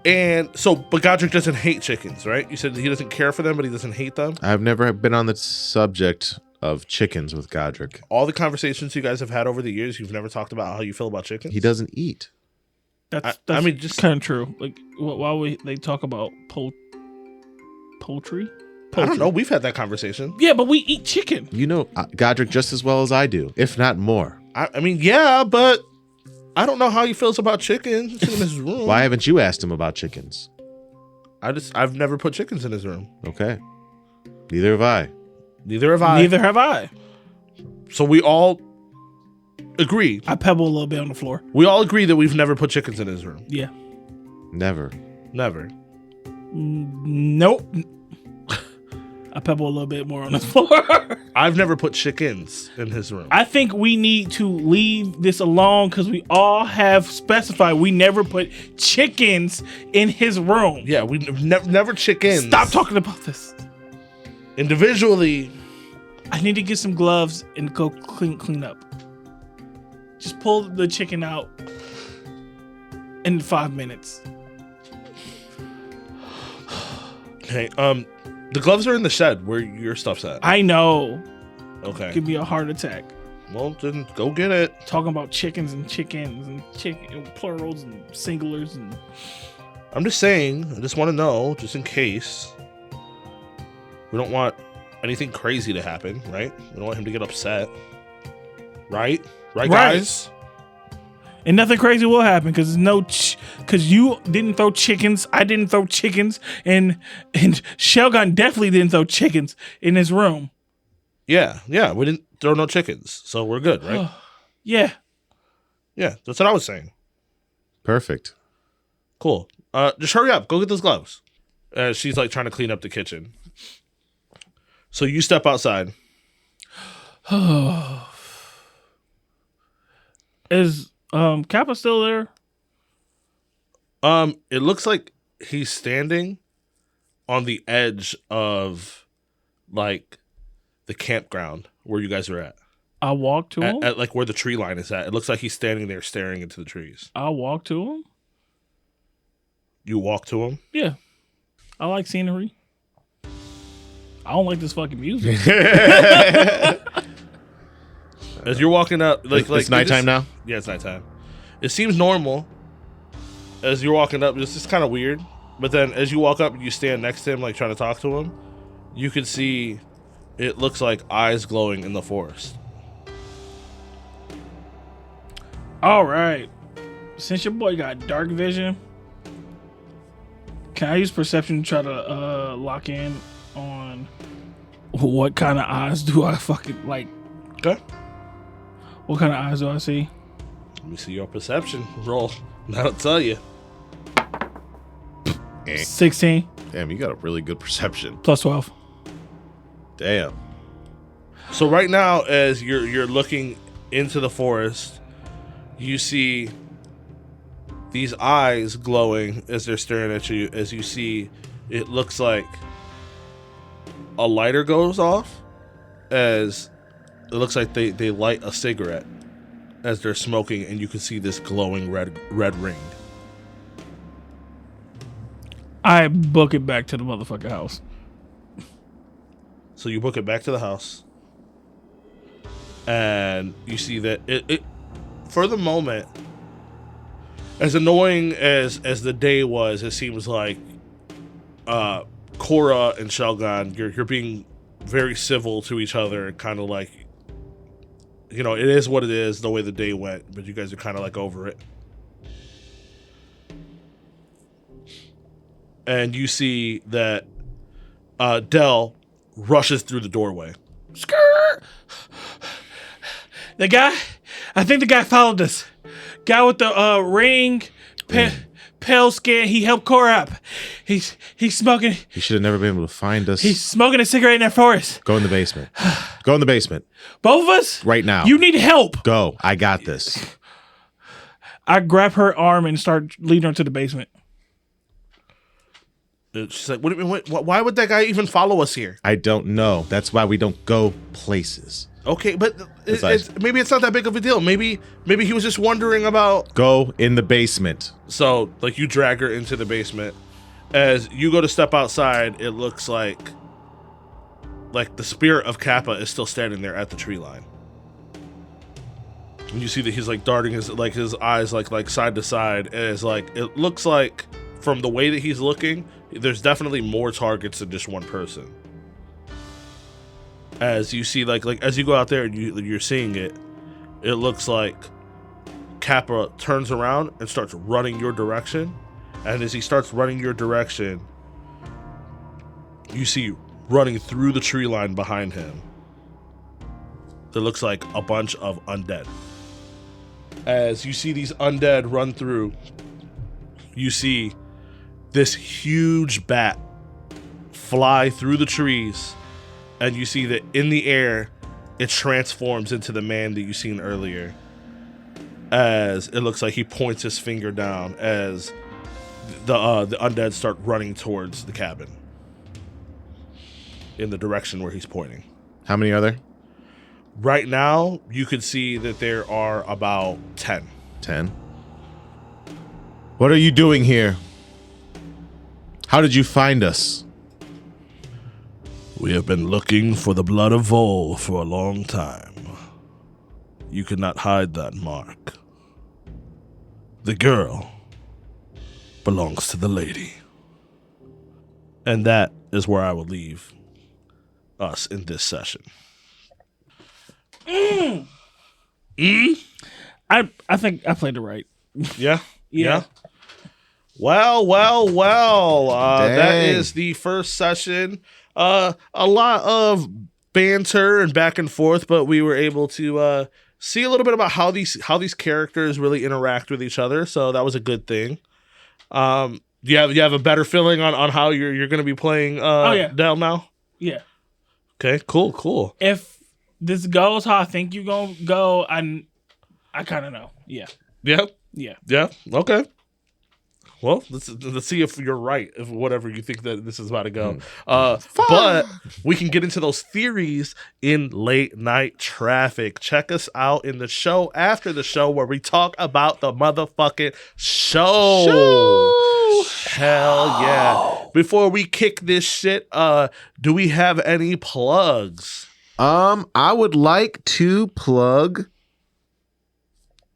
And so, but Godric doesn't hate chickens, right? You said he doesn't care for them, but he doesn't hate them. I've never been on the subject of chickens with Godric. All the conversations you guys have had over the years, you've never talked about how you feel about chickens. He doesn't eat. That's I mean, just kind of true. Like, why would they talk about poultry? I don't know. We've had that conversation. Yeah, but we eat chicken. You know Godric just as well as I do, if not more. I mean, yeah, but I don't know how he feels about chickens in his room. Why haven't you asked him about chickens? I've never put chickens in his room. Okay. Neither have I. Neither have I. Neither have I. So we all agree. I pebble a little bit on the floor. We all agree that we've never put chickens in his room. Yeah. Never. Never. Nope. I pebble a little bit more on the floor. I've never put chickens in his room. I think we need to leave this alone because we all have specified we never put chickens in his room. Yeah, we never chickens. Stop talking about this. Individually. I need to get some gloves and go clean up. Just pull the chicken out in 5 minutes. Okay, the gloves are in the shed where your stuff's at. I know. Okay. Give me a heart attack. Well, then go get it. Talking about chicken plurals and singulars and I'm just saying, I just want to know, just in case. We don't want anything crazy to happen, right? We don't want him to get upset. Right, guys? And nothing crazy will happen because because you didn't throw chickens, I didn't throw chickens, and Shelgon definitely didn't throw chickens in his room. Yeah, we didn't throw no chickens, so we're good, right? Yeah. Yeah, that's what I was saying. Perfect. Cool. Just hurry up, go get those gloves. She's like trying to clean up the kitchen. So you step outside. Is Kappa still there? It looks like he's standing on the edge of like the campground where you guys are at. I walk to him. At like where the tree line is at. It looks like he's standing there staring into the trees. I walk to him. You walk to him? Yeah. I like scenery. I don't like this fucking music. As you're walking up, it's nighttime now? Yeah, it's nighttime. It seems normal. As you're walking up, it's just kind of weird. But then as you walk up, you stand next to him, like trying to talk to him. You can see it looks like eyes glowing in the forest. All right. Since your boy got dark vision, can I use perception to try to lock in on what kind of eyes do I fucking like? Okay. What kind of eyes do I see? Let me see your perception roll. That'll tell you. 16 Damn, you got a really good perception. plus 12. Damn. So right now, as you're looking into the forest, you see these eyes glowing as they're staring at you. As you see, it looks like a lighter goes off. As it looks like they light a cigarette as they're smoking, and you can see this glowing red ring. I book it back to the motherfucking house. So you book it back to the house, and you see that it for the moment, as annoying as the day was, it seems like Kora and Shelgon, you're being very civil to each other, kind of like, it is what it is, the way the day went, but you guys are kind of like over it. And you see that Dell rushes through the doorway. Skirt! I think the guy followed us. Guy with the ring, pale skin, he helped Kora up. He's smoking. He should have never been able to find us. He's smoking a cigarette in that forest. Go in the basement. Go in the basement. Both of us? Right now. You need help. Go. I got this. I grab her arm and start leading her to the basement. She's like, why would that guy even follow us here? I don't know. That's why we don't go places. Okay, but maybe it's not that big of a deal. Maybe he was just wondering about... Go in the basement. So, like, you drag her into the basement. As you go to step outside, it looks like the spirit of Kappa is still standing there at the tree line. And you see that he's like darting his eyes like side to side, as like it looks like from the way that he's looking, there's definitely more targets than just one person. As you see, like as you go out there and you're seeing it, it looks like Kappa turns around and starts running your direction. And as he starts running your direction, you see running through the tree line behind him, that looks like a bunch of undead. As you see these undead run through, you see this huge bat fly through the trees, and you see that in the air, it transforms into the man that you seen earlier. As it looks like he points his finger down as the undead start running towards the cabin in the direction where he's pointing. How many are there? Right now, you could see that there are about 10. 10. What are you doing here? How did you find us? We have been looking for the blood of Vol for a long time. You cannot hide that mark. The girl belongs to the lady. And that is where I will leave us in this session. I think I played it right. Yeah? Yeah. Well. That Dang. is the first session. A lot of banter and back and forth, but we were able to see a little bit about how these characters really interact with each other. So that was a good thing. Do you have a better feeling on how you're going to be playing Dell now? Yeah. Okay, cool. If this goes how I think you're going to go, I kind of know. Yeah. Yep. Yeah. Okay. Well, let's see if you're right, if whatever you think that this is about to go. But we can get into those theories in Late Night Traffic. Check us out in the show after the show where we talk about the motherfucking show. Hell yeah. Before we kick this shit, do we have any plugs? I would like to plug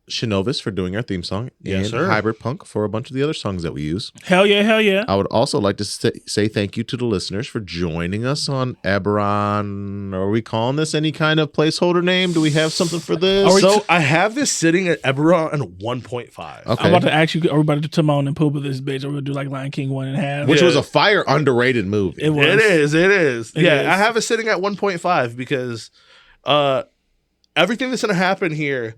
Shinovis for doing our theme song, Yes, and sir. Hybrid Punk for a bunch of the other songs that we use. Hell yeah. I would also like to say thank you to the listeners for joining us on Eberron. Are we calling this any kind of placeholder name? Do we have something for this? So I have this sitting at Eberron 1.5. Okay. I'm about to ask you, are we about to Timon and Pumbaa this bitch? Are we going to do like Lion King 1.5? Which was a fire underrated movie. It was. It is. It Yeah, is. I have it sitting at 1.5 because everything that's going to happen here,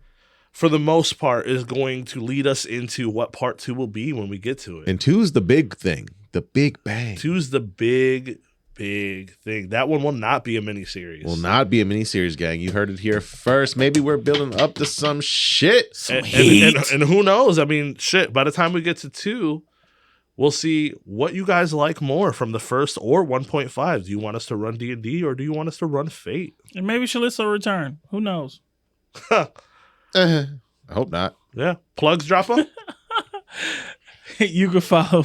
for the most part, is going to lead us into what part 2 will be when we get to it. And 2's the big thing, the big bang. 2's the big thing. That one will not be a miniseries. Will not be a miniseries, gang. You heard it here first. Maybe we're building up to some shit. And Sweet. who knows? I mean, shit, by the time we get to 2, we'll see what you guys like more from the first or 1.5. Do you want us to run D&D or do you want us to run Fate? And maybe Shalissa will return. Who knows? I hope not. Yeah. Plugs, Dropper? You can follow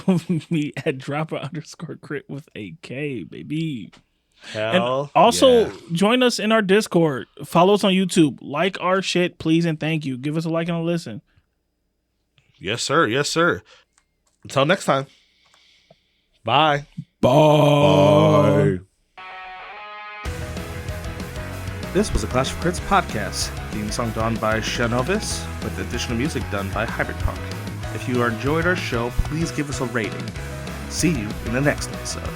me at dropper_crit with a K, baby. And Hell also yeah. join us in our Discord. Follow us on YouTube. Like our shit, please and thank you. Give us a like and a listen. Yes, sir. Until next time. Bye. Bye. This was a Clash of Crits podcast. Theme song done by Shanovis, with additional music done by Hybrid Punk. If you enjoyed our show, please give us a rating. See you in the next episode.